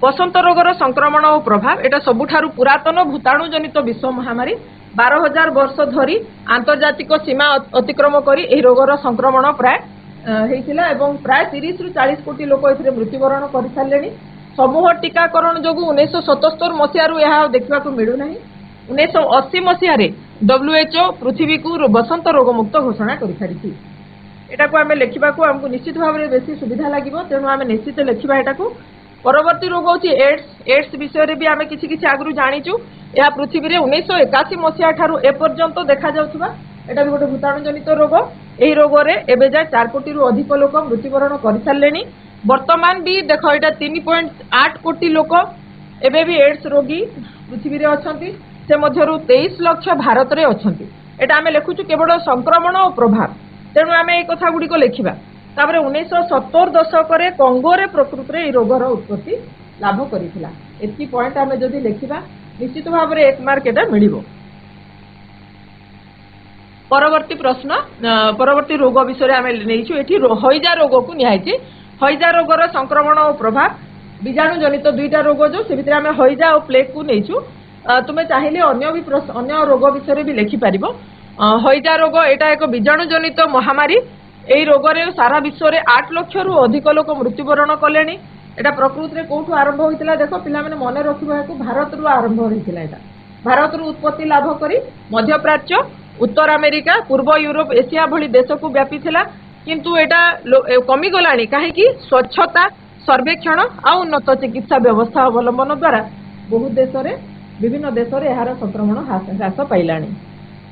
बसंत रोगर संक्रमण और प्रभाव एटा सबुठारु पुरातन भूताणु जनित विश्व महामारी 12,000 वर्ष धरी आंतर्जातिक सीमा अतिक्रम करी एही रोगर संक्रमण प्राय हेइतिला एवं प्राय 30 रु 40 कोटी लोक एथिरे मृत्युवरण करि सारलेनी। समूह टीकाकरण जोगु 1977 मसिया रु यहा देखिबा को मिलु नाही। 1980 मसिया रे WHO पृथ्वी को बसंत रोग मुक्त घोषणा करि सारिछि। एटा को आमे लेखिबा को हमकु निश्चित भाव रे बेसी सुविधा लागिबो तेनु आमे निश्चित लेखिबा एटा को। परवर्ती रोग होची एड्स विषय रे भी आमे किछि किछि आगरु जानिचु या पृथ्वी रे 1981 मसिया ठारु ए पर्यंत देखा जाउथबा एटा भी गोटे भूताणु जनित रोग। एही रोग रे एबे जा 4 कोटी रु अधिक लोक मृत्युवरण करि सारलेनी। वर्तमान भी देखो एटा 3.8 कोटी लोक एबे भी एड्स रोगी पृथ्वी रे अछंती से मध्यरु 23 लाख भारत रे अछंती। एटा आमे लेखुचु केवल संक्रमण और प्रभाव तेणु आमे ए कथा गुडी को लेखिबा। तापर 1970 दशक रे कंगो रे प्रकृति रे रोगर उत्पत्ति लाभ करिथिला एति पॉइंट आमे जदी लेखिबा निश्चित भाव रे 1 मार्क एटा मिलिबो। परवर्ती प्रश्न परवर्ती रोग विषय आमे नेइछु एठी हैजा रोग को निहाइछि। हैजा रोगर संक्रमण और प्रभाव बीजाणु जनित दुईटा रोग जो से भितर आमे हैजा और प्लेग को नेइछु। तुमे चाहिए अन्य भी अन्य रोग विषय भी लेखि पारिबो। हैजा रोग एटा एक बीजाणु जनित महामारी एही रोग रे सारा विश्व रे 8 लाख रु अधिक लोक मृत्युवरण कलेनी। एटा प्रकृति रे कोठु आरंभ होइतिला देखो पिला माने मने रखिबा को भारत रु आरंभ होइतिला। एटा भारत रु उत्पत्ति लाभ करी मध्य प्राच्य उत्तर अमेरिका पूर्व यूरोप एशिया भली देश को व्यापी थिला किंतु एटा कमी गलानी काहे कि स्वच्छता सर्वेक्षण आ उन्नत चिकित्सा व्यवस्था अवलंबन द्वारा बहुत देश रे विभिन्न देश रे एहार संक्रमण ह्रास पाइलानी।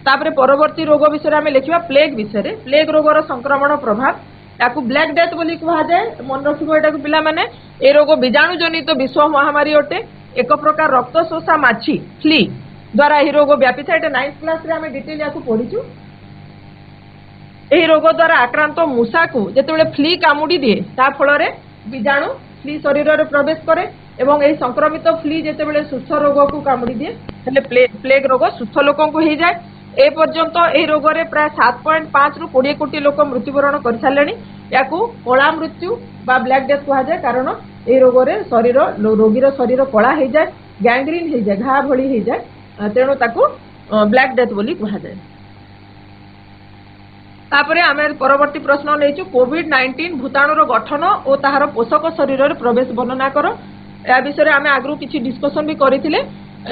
तापरे परवर्ती रोग विषय आमे लेखिबा प्लेग विषय। प्लेग रोगर संक्रमण प्रभाव याकू ब्लैक डेथ बोली कहा जाए मन रखिबो। एटा को पिला माने ए रोग बीजाणु जनित विश्व महामारी अटे एक प्रकार रक्त शोषा माछी फ्ली द्वारा ए रोग व्यापी था। एटा 9th क्लास रे आमे डिटेल याकू पढिचु। ए रोग द्वारा आक्रांत मूषा को जेतेबेले फ्ली कामुडी दिए ता फल रे बीजाणु फ्ली शरीर रे प्रवेश करे एवं एही संक्रमित फ्ली जेतेबेले सुस्थ रोग को कामुडी दिए हेले प्लेग रोग सुस्थ लोकन को हे जाए। ए पर्यंत एही रोग रे प्राय 7.5 रु 20 कोटी लोक मृत्युवरण कर सारलेनी। याकू कला मृत्यु बा ब्लैक डेथ कहा जाए कारण ए रोग रे शरीर रोगीर शरीर कला हे जाए गैंग्रीन हे जाए घा भली हे जाए तेणु ताकू ब्लैक डेथ बोली कहा जाए। तापरे आमे परवर्ती प्रश्न लेचु कोविड-19 भूताणुर गठन और ताहार पोषक शरीर रे प्रवेश वर्णना करो। या विषय आमे आगरु किछि डिस्कशन भी करिथिले।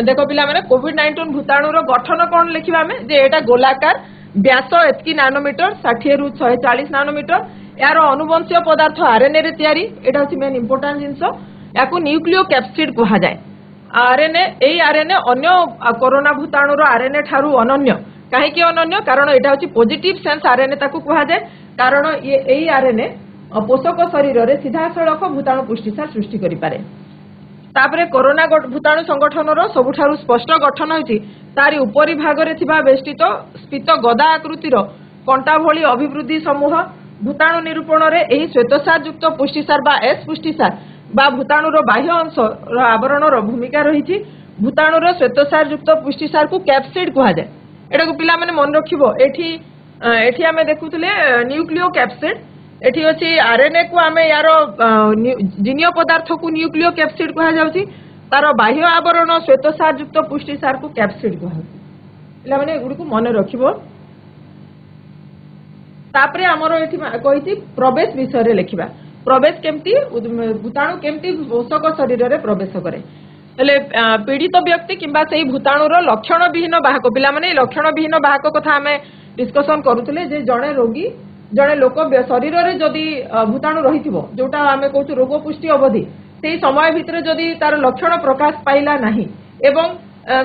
देखो पिला माने कोविड-19 भूताणुर गठन कोन लेखिबा आमे जे एटा गोलाकार व्यास एतकी नैनोमीटर 60 रु 140 नैनोमीटर यार अनुवंशीय पदार्थ आरएनए रे तयारी एटा होछि मेन इंपोर्टेंट जिंस। याकू न्यूक्लियोकैप्सिड कहा जाए। आरएनए एई आरएनए अन्य कोरोना भूताणुर आरएनए ठारू अनन्य काहे कि अनन्य कारण एटा होछि पॉजिटिव सेंस आरएनए ताकू कहा जाए कारण एई आरएनए पोषक शरीर में सीधा सड़क भूताणु पुष्टिसार सृष्टि करें। तापरे कोरोना भूताणु संगठन सबुठारु स्पष्ट गठन होती तारी उपरी भाग में बेष्टित स्फीत गदा आकृतिर कंटा भली अभिवृद्धि समूह भूताणु निरूपण में यही श्वेतसार युक्त पुष्टिसार बा एस पुष्टिसार बा भूताणुर बाह्य अंश आवरण भूमिका रही। भूताणुर श्वेतसार युक्त पुष्टिसार को कैप्सिड कह जाए। एटा को पिला माने मन रखिबो। एठी आमे देखुतले न्यूक्लियो कैप्सिड, एठी अछि आरएनए को आमे यार जीनिय पदार्थ को न्यूक्लियो कैप्सिड कह जाउची। तार बाह्य आवरण श्वेतसार युक्त पुष्टिसार को कैप्सिड कह जाउची। पिला माने गुडी को मन रखिबो। तापरे हमरो एठी कहिछि प्रवेश विषय रे लिखिबा। प्रवेश केमती भूताणु केमती पोषक शरीर रे प्रवेश करे। हेले पीड़ित व्यक्ति किंबा सेही भूताणुर लक्षण विहीन बाहक पिला माने लक्षण विहीन बाहक कथा आमे डिस्कशन करूतले जे जणे रोगी जणे लोक शरीर रे जदी भूताणु रहिथिबो जोटा आमे कहू रोग पुष्टि अवधि सेही समय भितर जदी तार लक्षण प्रकाश पाइला नाही एवं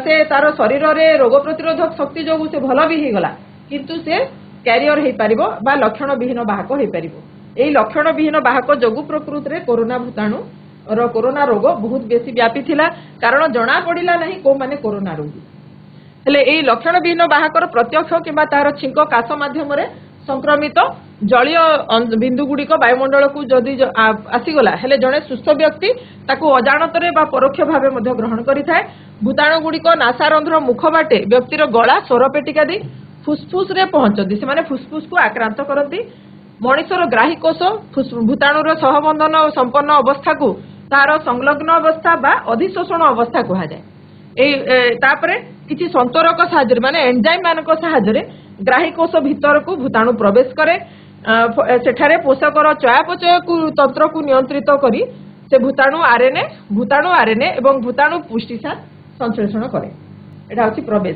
से तार शरीर रे रोग प्रतिरोधक शक्ति जोगु से भल भी हेगला किंतु से कैरियर हे पारिबो बा लक्षण विहीन बाहक हे पारिबो। एही लक्षण विहीन बाहक जोगु प्रकृति रे कोरोना भूताणु और कोरोना रोग बहुत बेसी व्यापी थिला कारण जना पड़िला नहीं को माने कोरोना रोगी। हेले एही लक्षण विहीन बाहकर प्रत्यक्ष किंबा तार छिंक काश माध्यम रे संक्रमित जलीय बिंदु गुड़िक वायुमंडल को जदि आसीगला हेले जड़े सुस्थ व्यक्ति ताकू अजाणतरे बा परोक्ष भावे मध्य ग्रहण करिथाय। भूताणु गुड़िक नासारंध्र मुख बाटे व्यक्तिर गला स्वरपेटिका दी फुसफुस रे पहुंचती से फुसफुस को आक्रांत करती। मनिषर ग्राही कोष भूताणुर सहबंधन और संपन्न अवस्था को तार संलग्न अवस्था बा अधिशोषण अवस्था कहा जाए। तापरे किछि संतरक साहाय्य माने एंजाइम मानक साहाय्य ग्राही कोष भीतर को भूताणु प्रवेश करे सेठारे पोषकर चयापचय को तंत्र को नियंत्रित करी से भूताणु आरएनए एवं भूताणु पुष्टिसार संश्लेषण करे। एटा होछि प्रवेश।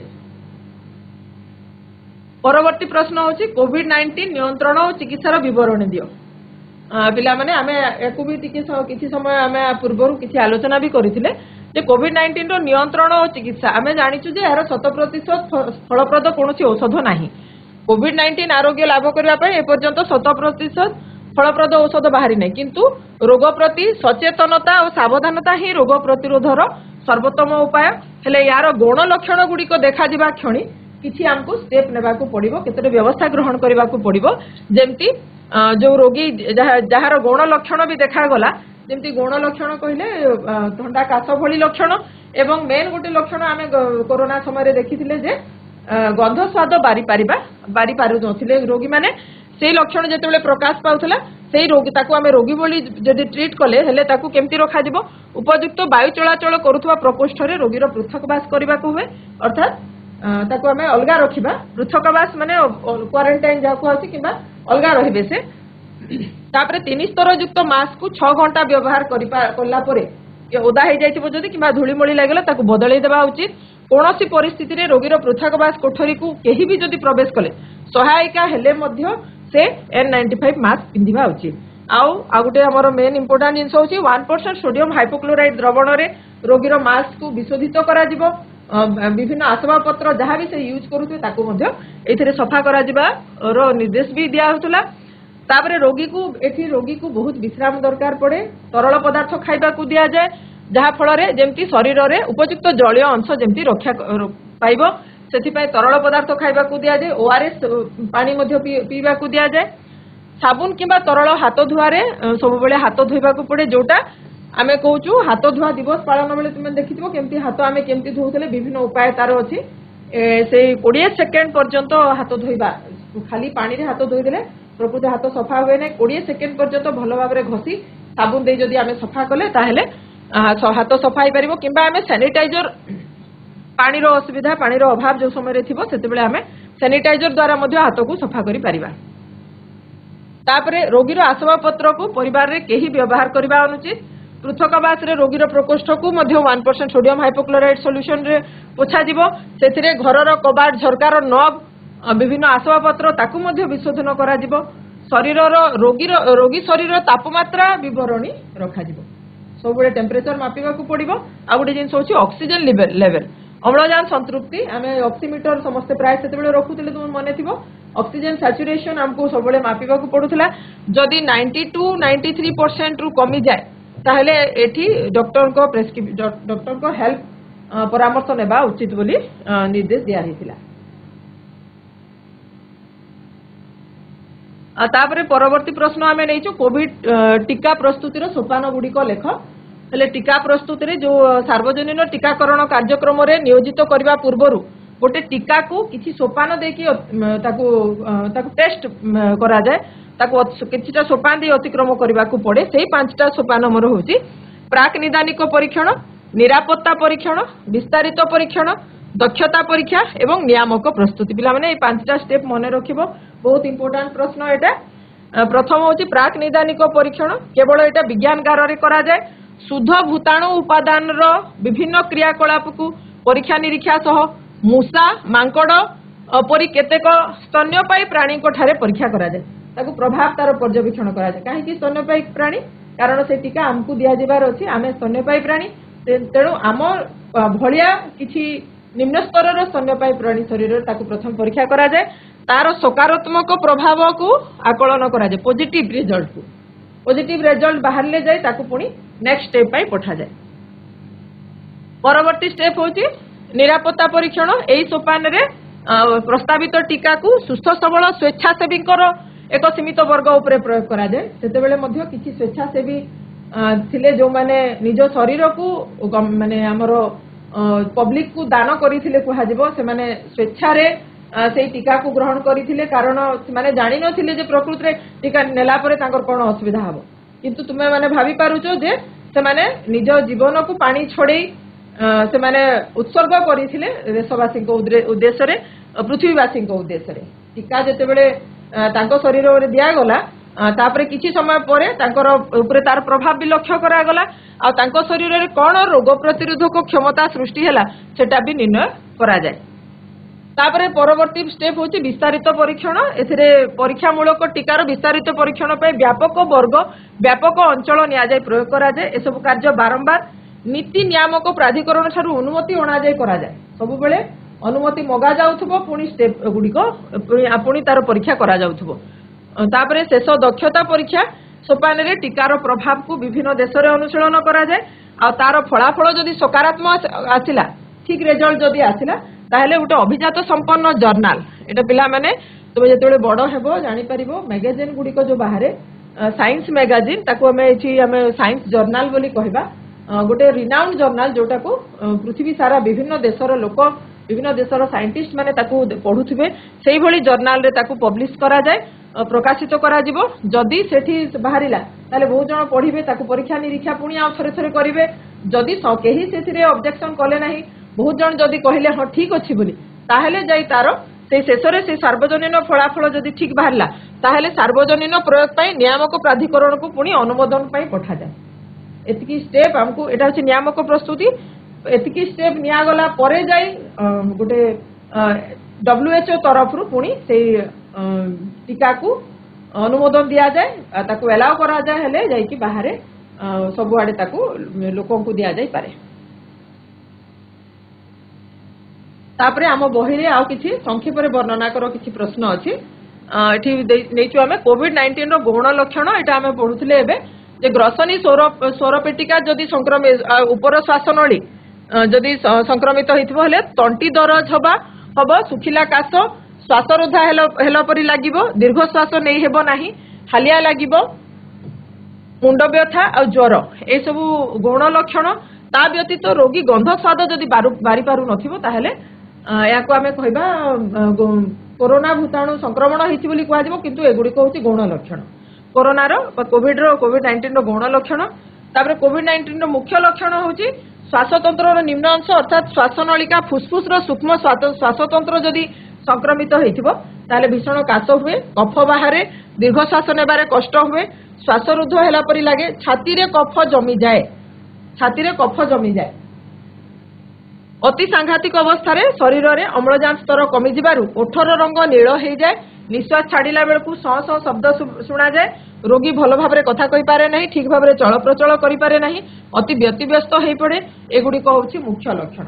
परवर्ती प्रश्न होछि कोविड-19 नियंत्रण और चिकित्सार विवरण दियो। पिला माने आमे एको भी किछि समय आमे पूर्वरु किछि आलोचना भी करिथिले जे कोविड-19 रो नियंत्रण और चिकित्सा आमे जानिछु जे यार 100% फलप्रद कोनोसी औषध नाही। कोविड-19 आरोग्य लाभ करबा पय ए पर्यंत 100% फलप्रद औषध बाहरी नै किंतु रोग प्रति सचेतनता और सावधानता ही रोग प्रतिरोधर सर्वोत्तम उपाय। हेले यार गुण लक्षण गुडी को देखा दिबा क्षणी किछि हमको स्टेप नेबा को पड़िबो केतरे व्यवस्था ग्रहण करबा को पड़िबो जेमती जो रोगी जहार गुण लक्षण भी देखा गला जेमती गुण लक्षण कहले ठंडा काश भली लक्षण एवं मेन गोटे लक्षण आमे कोरोना समय देखिथिले जे गंध स्वाद बारी पारु नथिले रोगी माने सेही लक्षण जेतेबेले प्रकाश पाउथला सेही रोगी ताकू आमे रोगी बोली जदि ट्रीट कले हेले ताकू केमती रखा दिबो उपयुक्त वायु चलाचल करूथवा प्रकोष्ठ रे रोगीर पृथकवास करबा को हुए अर्थात ताकू आमे अलगा रखिबा पृथकवास माने क्वारंटाइन जाको आसी किबा अलगा रहिबे से। तापरे 3 स्तर युक्त मास्क को 6 घंटा व्यवहार करला परे ओदा हो जाइथिबो जदि किबा धूलिमळी लागला ताकू बदलै देबा उचित। कोनोसी परिस्थिति रे रोगीर पृथकवास कोठरी को केही भी जदि प्रवेश कले सहायिका हेले मध्य से N95 मास्क पिंधिबा उचित। आउ गोटे हमर मेन इंपोर्टेंट जिंस होची 1% सोडियम हाइपोक्लोराइड द्रवण रे रोगीर मास्क को विशोधित करा जिवो। विभिन्न आसबाब पत्र जहाँ भी से यूज करुथे ताकू मध्य एथिरे सफा करा जिबा रो निर्देश भी दिया होतला। तापरे रोगी को बहुत विश्राम दरकार पड़े तरल पदार्थ खाइबा को दिया जाए जहाँ फल रे जेमती शरीर रे उपयुक्त जलीय अंश जेमती रक्षा पाइबो सेथिपाई तरल पदार्थ खाइबा को दिया जाए। ओआरएस पानी मध्य पीबा को दिया जाए। साबुन किंबा तरल हाथ धुआरे सब बेले हाथ धोइबा को पड़े जोटा आमे कहूचु हाथ धुआ दिवस पालन बेले तुम देखिथिबो केमती हाथ आमे केमती धोउतले विभिन्न उपाय तार अछि से 20 सेकेंड पर्यंत हाथ धोइबा खाली पानी रे हाथ धोइ देले प्रकृत हाथ सफा हुए ना 20 सेकेंड पर्यंत भल भाव में घसी साबुन दे जदि आमे सफा कले ताहेले हाथ सफा हो पारिबो किंबा आमे सैनिटाइजर पानी रो असुविधा पानी रो अभाव जो समय रे थिबो सेते बेले आमे सैनिटाइजर द्वारा मध्य हाथ को सफा करि परिबा। तापरे रोगीर आसबाब पत्र को परिवार रे केही व्यवहार करबा अनुचित। पृथकवास रे रोगीर प्रकोष्ठ को मध्य 1% सोडियम हाइपोक्लोराइड सॉल्यूशन रे पोछा दिबो। सेथिरे घरर कबाट झरकार नब विभिन्न आसबाब पत्र ताकू मध्य विशोधन करा जिवो। शरीरर रोगी शरीर तापमात्रा विवरणी रखा जिवो। सब बेले टेम्परेचर मापिबा को पड़िबो। आ गोटे जिंस होची ऑक्सीजन लेवल अम्लजान संतृप्ति आम ऑक्सीमीटर समस्ते प्राय से रखुले तुम मन थी ऑक्सीजन सैचुरेशन आमको सब मापिबा पड़ूला जदि 92-93% रु कमी जाए ताहले एठी डॉक्टर को हेल्प परामर्श नेबा उचित बोली निर्देश दिया हेतिला। तापरे परवर्ती प्रश्न आमे नैचो कोविड टीका प्रस्तुतिर सोपान गुड़िक लेख हेले टीका प्रस्तुति रे जो सार्वजनिक टीकाकरण कार्यक्रम रे नियोजित करबा पूर्वरु गोटे टीका को किछि सोपान देकी ताकू टेस्ट करा जाए ताकू किछिटा सोपान दे अतिक्रम करबा को पड़े सेही 5टा सोपान मोर होची प्राक निदानिक परीक्षण निरापत्ता परीक्षण विस्तारित परीक्षण दक्षता परीक्षा एवं नियामक प्रस्तुति पिला माने 5टा स्टेप मने रखिबो बहुत इंपोर्टेंट प्रश्न एटा। प्रथम होची प्राक निदानिक परीक्षण केवल एटा विज्ञानगार रे करा जाए शुद्ध भूताणु उपादान रो विभिन्न क्रियाकलाप को परीक्षा निरीक्षा सह मूषा मांकड़ परी केतेक स्तन्यपायी प्राणी को ठारे परीक्षा करा जाए ताकू प्रभाव तार पर्यवेक्षण करा जाए कहीं स्तन्यपायी प्राणी कारण से टीका आमको दिया जिबार अछि आमे स्तन्यपायी प्राणी तेणु आम भलिया किछि निम्न स्तर स्तन्यपायी प्राणी शरीर ताकू प्रथम परीक्षा करा जाए तार सकारात्मक प्रभाव को आकलन करा जाए पॉजिटिव रिजल्ट बाहरले जाए ताकू पुणी नेक्स्ट स्टेप पाई पठा जाए। परवर्ती स्टेप होची निरापत्ता परीक्षण एई सोपान रे प्रस्तावित टीका को सुस्थ सबल स्वेच्छासेवी एक सीमित वर्ग उपरे प्रयोग करा जाए सेतेबेले मध्य किछि स्वेच्छासेवी थिले जो माने निज शरीर को माने हमर पब्लिक को दान करिथिले कुहा जिवो से माने स्वेच्छा रे से टीका को ग्रहण करिथिले कारण माने जानि नथिले जे प्रकृति रे टीका नेला परे तांकर कोन असुविधा हबो किंतु तुमे माने भाबी पारुचो जे से माने निज जीवन को पानी छोड़े से माने उत्सर्ग करिथिले देशवासी को उद्देश्य रे पृथ्वीवासी को उद्देश्य रे टीका जते बेले तांको शरीर रे दिया गला तापरे किछि समय परे तांकर ऊपर तार प्रभाव भी लक्ष्य करा गला आ तांको शरीर रे कोन रोग प्रतिरोधक क्षमता सृष्टि हैला सेटा भी निर्णय करा जाय। तापरे परवर्ती स्टेप होची विस्तारित परीक्षण एथिरे परीक्षामूलक टीकार विस्तारित परीक्षण पे व्यापक वर्ग व्यापक अंचल निया जाय प्रयोग करा जाय एसबु कार्य बारंबार नीति नियामक प्राधिकरण ठारू अनुमति अणा जाय करा जाय सब बेले अनुमति मगा जाउथबो पुणी स्टेप गुडीको पुणी तार परीक्षा करा जाउथबो। तापरे शेष दक्षता परीक्षा सोपान रे टीकार प्रभाव को विभिन्न देश रे अनुशीलन करा जाय आ तार फलाफल जदि सकारात्मक आसिला ठीक रिजल्ट जदि आसिला ताहले गोटे अभिजात संपन्न जर्नाल एटा पिला माने तुम जेतेबेले बड़ हेबो जानि परिबो मैगजीन गुडीको जो बाहरे साइंस मैगजीन ताको हमें साइंस जर्नाल बोली कहबा गोटे रिनाउंड जर्नाल जोटा को पृथ्वी सारा विभिन्न देशर लोक विभिन्न देशर साइंटिस्ट माने ताको पढुथिबे सेही भली जर्नाल रे ताको पब्लिश करा जाय प्रकाशित करा जिवो जदि सेठी बाहरिला ताले बहुत जण पढिबे ताको परीक्षा निरीक्षा पुणी आ थरे थरे करिवे जदि केही सेथिरे ऑब्जेक्शन कले नाही बहुत जण जदि कहिले हां ठीक अछि बोली ताहले जाई तारो से शेषरे से सार्वजनीन फलाफल जदि ठीक बाहरला ताहले सार्वजनीन प्रयोग पई नियामक प्राधिकरण को पुणी अनुमोदन पई पठा जाय। एतिकी स्टेप हमको एटा अछि नियामक प्रस्तुति एतिकी स्टेप निया गला परे जाई गोटे WHO तरफ रु पुणी से टीका को अनुमोदन दिया जाए ताकू एलाउ करा जाए हेले जाई कि बाहरे सब आडे ताकू लोकन को दिया जाई पारे। तापरे आम बही रे आउ किछि संक्षेप रे वर्णना करो किछि प्रश्न अछि एठी नेचु आमे कोविड-19 रो गौण लक्षण एटा आमे पढुथिले एबे जे ग्रसनी स्वरपेटिका जदि संक्रमित ऊपर श्वासनळी जदि संक्रमित होइथबो हेले तंटी दरज हबो सुखिला काश श्वासरोधा हेला परि लागिबो दीर्घ श्वास नै हेबो नाही हालिया लागिबो मुंड व्यथा आ ज्वर ए सब गौण लक्षण ता व्यतीत रोगी गंध स्वाद जदि बारी पारु नथिबो ताहेले याको आमे कहबा कोरोना भूताणु संक्रमण होइछि बोली कहै दिबो किंतु एगुडी कहउछि गौण लक्षण कोरोना रो कोविड-19 रो गौण लक्षण। तापर कोविड-19 रो मुख्य लक्षण होउछि श्वासतंत्र रो निम्न अंश अर्थात श्वासनलिका फुसफुस रो सूक्ष्म श्वासतंत्र जदि संक्रमित होइथिबो ताले भीषण काश हुए कफ बाहरे दीर्घ श्वास नेबारे कष्ट हुए श्वासरुद्ध हेला परि लागे छाती रे कफ जमी जाए अति सांघातिक अवस्था रे शरीर रे अम्लजान स्तर कमी जिबारु ओठर रंग नील हो जाए निश्वास छाड़िला बेलकु सौ शब्द शुणा जाए रोगी भल भाव कथा कहि पारे नहीं ठीक भाव चल प्रचल करि पारे नहीं अति व्यतिव्यस्त हो पड़े एगुड़ी होउछि मुख्य लक्षण।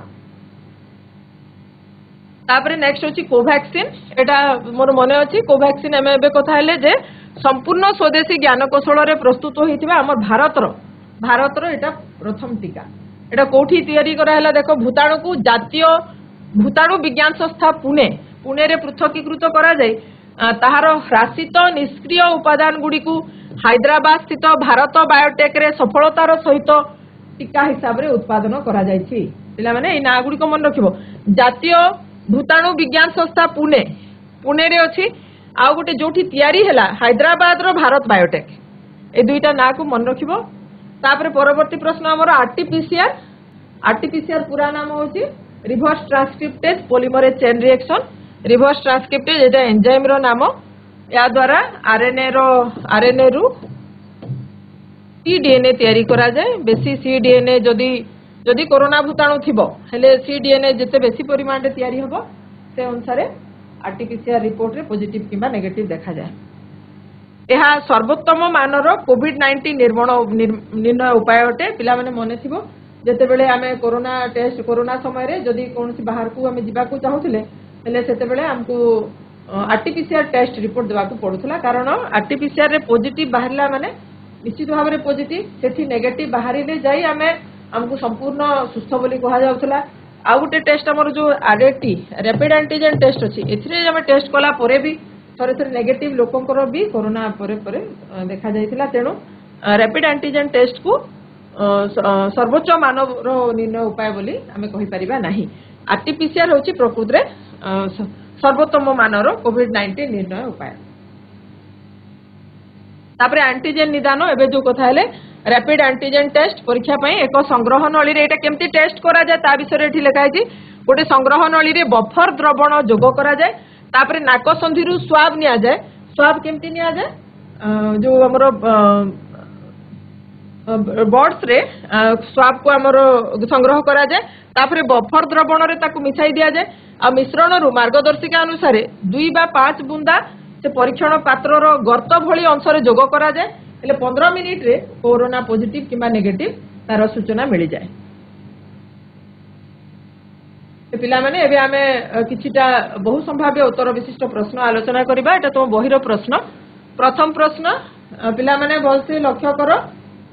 तापरे नेक्स्ट होची कोवैक्सीन एटा मोर मने अछि कोवैक्सीन एमे एबे कथा हेले जे संपूर्ण स्वदेशी ज्ञान कौशल रे प्रस्तुत होइथिबा हमर भारतर एटा प्रथम टीका एटा कोठी तयारी करा हला देखो भूताणु को जातीय भूताणु विज्ञान संस्था पुणे रे पृथकीकृत करा जाय ताहार ह्रासित निष्क्रिय उपादान गुडी को हैदराबाद स्थित भारत बायोटेक रे सफलतार सहित टीका हिसाब रे उत्पादन करा जायछि पिला माने ए ना गुडी को मन रखिबो जातीय भूताणु विज्ञान संस्था पुणे रे अछि आ गोटे जोठी तयारी हला हैदराबाद रो भारत बायोटेक ए दुईटा ना को मन रखिबो तापरे परवर्ती प्रश्न हमर आरटीपीसीआर पूरा नाम होची reverse transcriptase polymerase chain reaction reverse transcriptase एटा एंजाइम रो नाम या द्वारा आरएनए रु सीडीएनए तयारी करा जाय बेसी सीडीएनए जदि कोरोना भूताणु थिबो हेले सीडीएनए जते बेसी परिमाण रे तयारी हबो से अनुसार आरटीपीसीआर रिपोर्ट रे पॉजिटिव किबा नेगेटिव देखा जाय एहा सर्वोत्तम मानर कोविड-19 निर्णय उपाय अटे पिला माने मने थिबो जते बेले आमे कोरोना समय रे जदि कोनसी बाहर को आमे जिबा को चाहुथिले हेले सेते बेले हमकु आरटीपीसीआर टेस्ट रिपोर्ट देबा को पडुथला कारण आरटीपीसीआर रे पॉजिटिव बाहरला माने निश्चित भाव रे पॉजिटिव सेठी नेगेटिव बाहरिले जाई आमे हमकु संपूर्ण सुस्थ बोली कहा जाउथला आ गुटे टेस्ट हमर जो आरएटी रैपिड एंटीजन टेस्ट अछि एथिरे हम टेस्ट कला परे भी थरे नेगेटिव लोकंकर भी कोरोना परे देखा जाइथिला तेणु रैपिड एंटीजन टेस्ट को सर्वोच्च मानव रो निर्णय उपाय बोली आमे कहि परिबा नाही आरटीपीसीआर होची प्रकृत रे सर्वोत्तम मानर कोविड-19 निर्णय उपाय तापरे एंटीजन निदान एबे जो कथा हेले रैपिड एंटीजन टेस्ट परीक्षा पई एक संग्रह नळी रे एटा केमती टेस्ट करा जाय ता विषय रे एठी लिखा है गोटे संग्रह नळी रे बफर द्रवण जोग करा जाय तापरे नाक संधि रु स्वाब निया जाय स्वाब केमती निया जाय जो हमरो बर्ड्स रे स्वाब को हमरो संग्रह करा जाय तापरे बफर द्रवण रे ताकू मिसाई दिया जाय आ मिश्रण रु मार्गदर्शिका अनुसार 2 बा 5 बुंदा से परीक्षण पात्र रो गर्त भली अंश रे जोग करा जाय हेले 15 मिनिट रे कोरोना पॉजिटिव किबा नेगेटिव तार सूचना मिल जाए पिला माने एबे आमे किछिटा बहु संभाव्य उत्तर विशिष्ट प्रश्न आलोचना करिबा एटा तो बहिरो प्रश्न प्रथम प्रश्न पिला माने भलसे लक्ष्य करो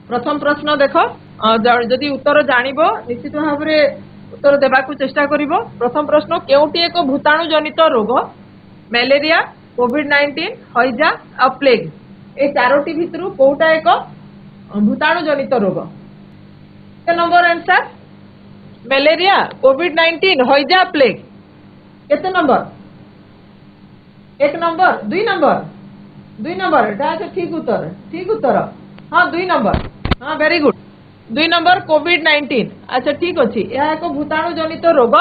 प्रथम प्रश्न देखो जदि उत्तर जानिबो निश्चित भाव रे उत्तर देबा को चेष्टा करिबो प्रथम प्रश्न केउटी एक भूताणु जनित रोग मलेरिया कोविड-19 हैजा आ प्लेग ए चारोटी भितरु कोउटा एक भूताणु जनित रोग के नंबर आंसर मलेरिया कोविड-19 हैजा प्लेग केते नंबर एक नंबर दुई नंबर एटा ठीक उत्तर हां 2 नंबर हां वेरी गुड 2 नंबर कोविड-19 अच्छा ठीक अछि या एक भूताणु जनित रोग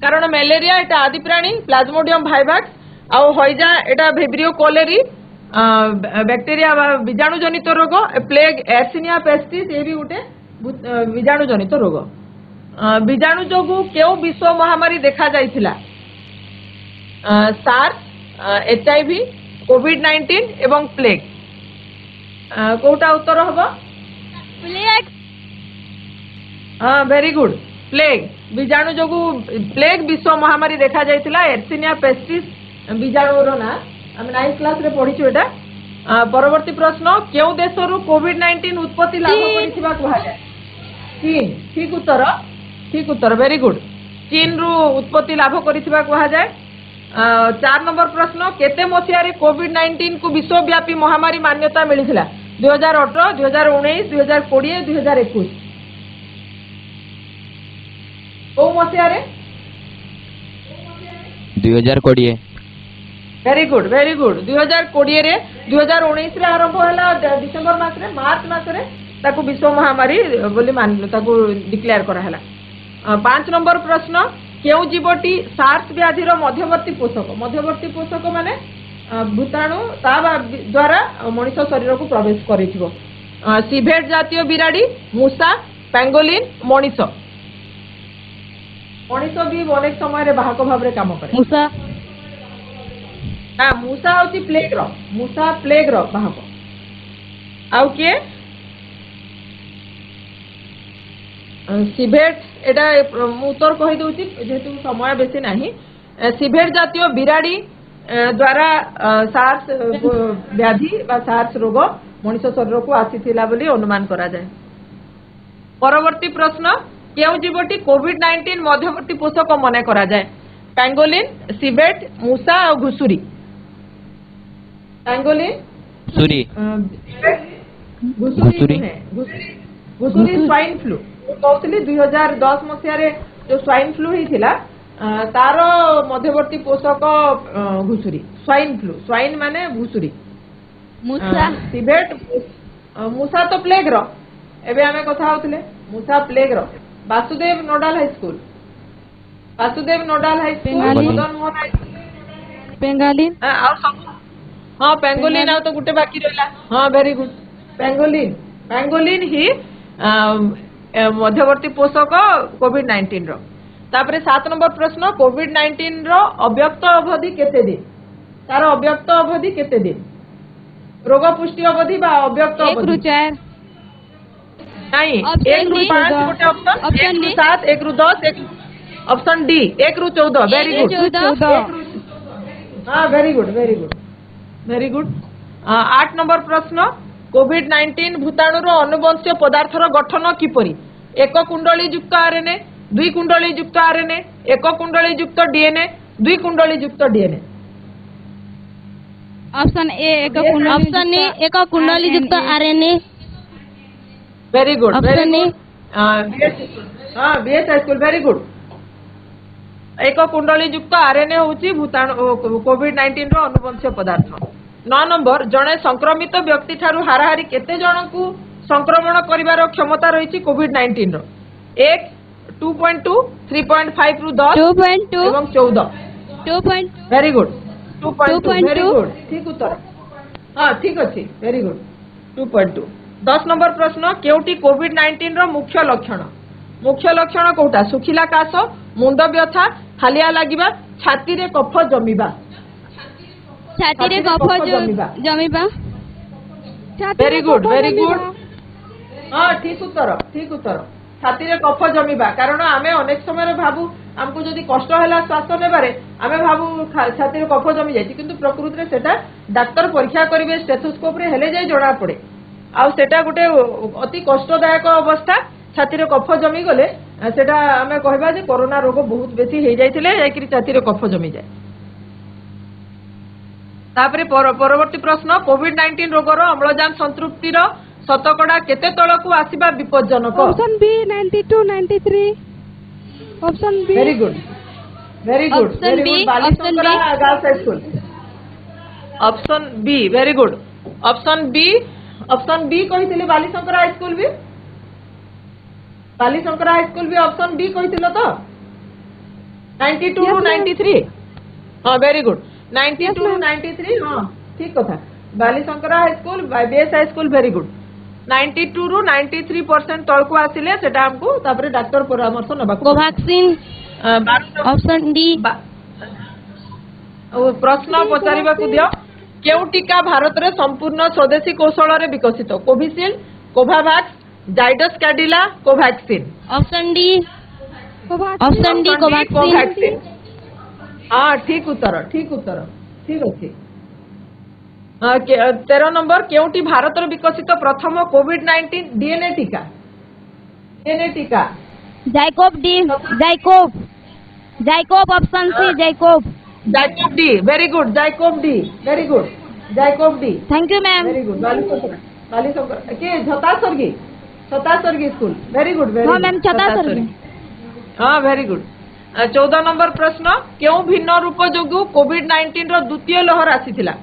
कारण मलेरिया एटा आदि प्राणी प्लाज्मोडियम वाइवाक्स आ हैजा एटा विब्रियो कोलेरी बैक्टीरिया बीजाणु जनित रोग प्लेग एर्सिनिया पेस्टिस ए भी गोटे बीजाणु जनित रोग बीजाणु जोगु केउ विश्व महामारी देखा जाइथिला सार्स एचआईवी कोविड-19 एवं प्लेग कोटा उत्तर हबो प्लेग हां वेरी गुड प्लेग बीजाणु जोगु प्लेग विश्व महामारी देखा जाइथिला एर्सिनिया पेस्टिस बीजाणु रो ना हम 9th क्लास रे पढिछु एटा परवर्ती प्रश्न केउ देशरु कोविड-19 उत्पत्ति लाभ करिथिबा कहला जाय चीन ठीक उत्तर वेरी गुड चीन रु उत्पत्ति लाभ करिथिबा कहला जाय 4 नंबर प्रश्न केते मसिया रे कोविड-19 को विश्वव्यापी महामारी मान्यता मिलिथिला 2018 2019 2020 2021 ओ मसिया रे 2020 वेरी गुड 2020 रे 2019 रे आरंभ होला डिसेंबर मास रे मार्च मास रे ताकू विश्व महामारी बोली मान ताकू डिक्लेयर करा हला 5 नंबर प्रश्न केउ जीवटी सार्स व्याधि रो मध्यवर्ती पोषक माने भूताणु ता द्वारा मनुष्य शरीर को प्रवेश करिथिबो सिभेट जातीय बिराडी मूसा पेंगोलिन मनुष्य भी अनेक समय रे बाहक भाव रे काम करे मूसा होची प्लेग रो बाहक आउ के सिभेट एटा उत्तर कहि दउची जेतु समय बेसी नाही सिभेट जातीय बिराड़ी द्वारा सार्स व्याधि बा सार्स रोग मनुष्य शरीर को आसीथिला बोली अनुमान करा जाए। परवर्ती प्रश्न केउ जीवटी कोविड-19 मध्यवर्ती पोषक मने करा जाए? पैंगोलिन, सिबेट, मूसा और घुसुरी। पैंगोलिन, घुसुरी, घुसुरी स्वाइन फ्लू कहते 2010 मसीह जो स्वाइन फ्लू होता तार मध्यवर्ती पोषक घुसुरी। स्वाइन फ्लू, स्वाइन माने घुसुरी। मूसा, सिबेट, मूसा तो प्लेग रो एबे हमें कथा होतले मूसा प्लेग रो। Vasudev nodal high school, Vasudev nodal high school, Madan Mohan high school, pangolin हाँ पेंगोलिन आ तो गुटे बाकी रहला। हाँ वेरी गुड, पेंगोलिन, पेंगोलिन ही मध्यवर्ती पोषक कोविड-19 रो। तापरे 7 नंबर प्रश्न कोविड-19 रो अव्यक्त अवधि केते दिन? तार अव्यक्त अवधि केते दिन? रोग पुष्टि अवधि बा अव्यक्त अवधि 1 ରୁ 4 नहीं 1 ରୁ 5 गोटे ऑप्शन 1 ରୁ 7 1 ରୁ 10 ऑप्शन डी 1 ରୁ 14 वेरी गुड। हाँ very good very good very good. 8 number प्रश्न कोविड-19 भूताणु रो अनुवंशीय पदार्थर गठन किपरि? 1 कुंडली युक्त आरएनए, 2 कुंडली युक्त आरएनए, 1 कुंडली युक्त डीएनए, 2 कुंडली युक्त डीएनए। ऑप्शन ए 1 कुंडली युक्त RNA. Very good option A हाँ BS high school very good. 1 कुंडली युक्त आरएनए होची भूताणु कोविड-19 रो अनुवंशीय पदार्थ। 9 नंबर जड़े संक्रमित व्यक्ति ठारू हाराहारी केते जन को संक्रमण करिवार क्षमता रही कोविड-19 रो? 1 2.2 3.5 ରୁ 10 2.2 एवं 14 2.2 वेरी गुड 2.2 वेरी गुड ठीक उत्तर। हाँ ठीक अच्छी वेरी गुड 2.2। 10 नंबर प्रश्न केउटी कोविड-19 रो मुख्य लक्षण? मुख्य लक्षण कोटा? सुखिला काश, मुंड व्यथा, हालिया लागिबा, छाती रे कफ जमिबा। छाती रे कफ जमिबा। Very good very good. हाँ ठीक उत्तर ठीक उत्तर। छाती रे कफ जमिबा कारण आमे अनेक समय भाबू हमको जदि कष्ट हैला श्वास नेबारे आमे भाबू छाती रे कफ जमी जाय किंतु प्रकृति रे सेटा डाक्टर परीक्षा करिवे स्टेथोस्कोप रे हेले जाय जणा पड़े आ सेटा गुटे अति कष्टदायक अवस्था। छाती रे कफ जमी गले सेटा आमे कहबा जे कोरोना रोग बहुत बेसी हे जायतिले जायकि छाती रे कफ जमी जाय। तापरे परवर्ती प्रश्न कोविड-19 रोगर अम्लजान संतृप्ति रो शतकड़ा केते तळकू आसीबा विपज्जनक? Option B 92 93 option B very good very good very good Balishankara girls high school. Option B very good. Option B कहिथिले बालीशंकरा हाई स्कूल भी बालीशंकरा हाई स्कूल भी ऑप्शन बी कहिथिलो तो 92 टू 93। हाँ वेरी गुड 92 टू 93 हाँ ठीक कथा। Balishankara high school BS high school very good 92 ରୁ 93% तळकू आसिले सेटा हमको तापरे डॉक्टर परामर्श नबा कोवैक्सिन ऑप्शन डी। प्रश्न पचारिबा को दियो केउ टीका भारत रे संपूर्ण स्वदेशी कौशल रे विकसित? Covishield, Covovax, Zydus Cadila, Covaxin. Option D Covaxin. हाँ ठीक उत्तर ठीक अच्छी। 13 नंबर केउटी भारत रे विकसित प्रथम कोविड-19 डीएनए टीका? ZyCoV option C ZyCoV D very good ZyCoV D thank you ma'am very good. Balishankar के Chhatasargi school very good very हाँ मैम छतासर्गी हाँ वेरी गुड। 14 नंबर प्रश्न केउ भिन्न रूप जोगु कोविड-19 रो द्वितीय लहर आसीथिला?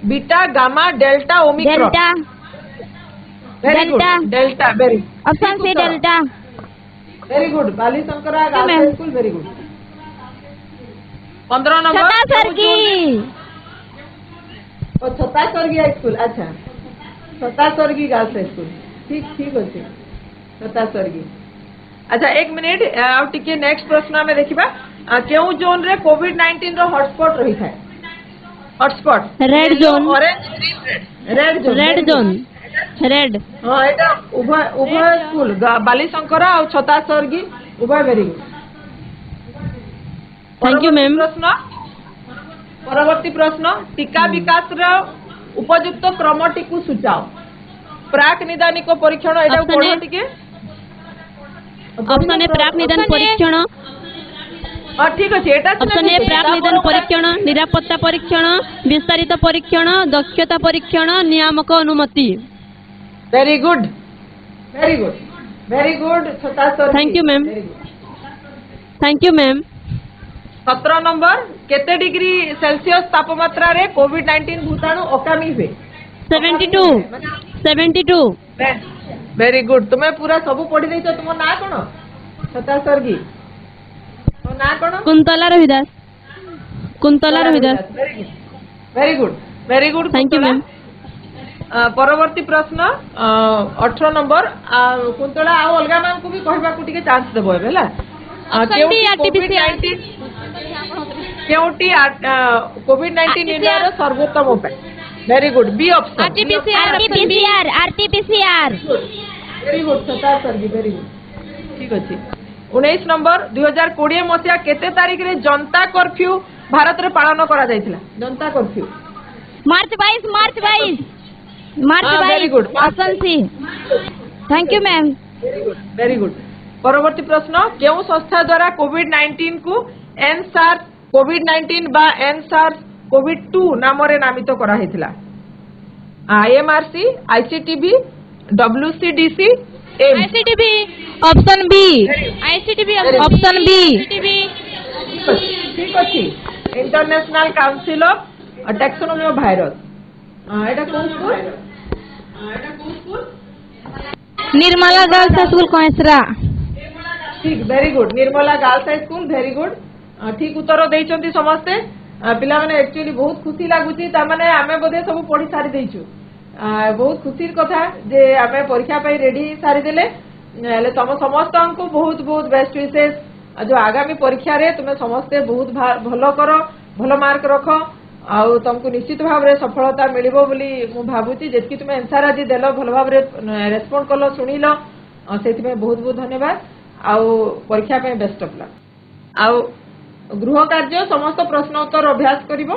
Beta, gamma, delta, omicron. Very good delta very option C delta very good Balishankara girls school very good. 15 number Chhatasargi high school अच्छा छतासर्गी गर्ल्स हाई स्कूल ठीक अच्छे छतासर्गी। अच्छा 1 मिनिट आ टिके नेक्स्ट प्रश्न में देखिबा केउ जोन रे कोविड-19 रो हॉटस्पॉट रही थाए? Hotspot red zone orange red zone red हाँ एटा उभय स्कूल बालीशंकरा और छतासर्गी उभय very good. Thank you ma'am. परवर्ती प्रश्न टीका विकास रो उपयुक्त क्रमटी को सूचाओ। प्राक निदानिक परीक्षण एटा पढो टिके। ऑप्शन ए प्राक निदान परीक्षण, हां ठीक अछि। एटा ऑप्शन ए प्राक निदान परीक्षण, निरापत्ता परीक्षण, विस्तारित परीक्षण, दक्षता परीक्षण, नियामक अनुमति। Very good very good very good. 77 thank you ma'am. Thank you ma'am. 17 number केते डिग्री सेल्सियस तापमात्रा रे कोविड-19 भूताणु अकामी हुए? 72। Very good. तुम्हें पूरा सब पढ़ी देछ। तुम ना कोन? 77 तो ना कोन? Kuntala Ravidas. Kuntala Ravidas. Very good very good. Thank you ma'am. परवर्ती प्रश्न 18 नंबर कुंतला आ अलगा मान को भी कहबा को टिके चांस देबो हेला। कोविड-19 इंडिया सर्वोत्तम उपाय। Very good. B option RTPCR. Very good 77 very good ठीक अछि। 19 नंबर 2020 मसिया केते तारिख रे जनता कर्फ्यू भारत रे पालन करा जायतिला? Janata curfew March 22। Very good. Option C. Thank you ma'am. Very good. परवर्ती प्रश्न केउ संस्था द्वारा कोविड-19 को एनसार्स कोविड-19 बा एनसार्स कोविड-2 नाम रे नामित करा हेतिला? IMRC, ICTB, WCDC, ICTB. Option B. ICTB. Option B. ठीक अछि। International council of taxonomy of virus. एटा कोन स्कूल? निर्मला गर्ल्स स्कूल कोहेसरा। ठीक very good. Nirmala girls high school very good. ठीक उत्तर देइचंती समस्ते। पिला माने एक्चुअली बहुत खुशी लागुची। ता माने आमे बोधे सब पढ़ी सारी देइछु। बहुत खुशीर कथा जे आमे परीक्षा पई रेडी सारी देले। ले तम समस्त को बहुत बहुत बेस्ट विशेष। जो आगामी परीक्षा रे तुमे समस्ते बहुत भलो करो, भलो मार्क रखो आउ तुमको निश्चित भाव रे सफलता मिलिबो बोली मु भाबुची। जेतकी तुमे आंसर आज देलो भलो भाव रे रेस्पोंड करलो सुनिलो सेति में बहुत बहुत धन्यवाद। आउ परीक्षा पे बेस्ट ऑफ लक। आउ गृह कार्य समस्त प्रश्न उत्तर अभ्यास करिवो।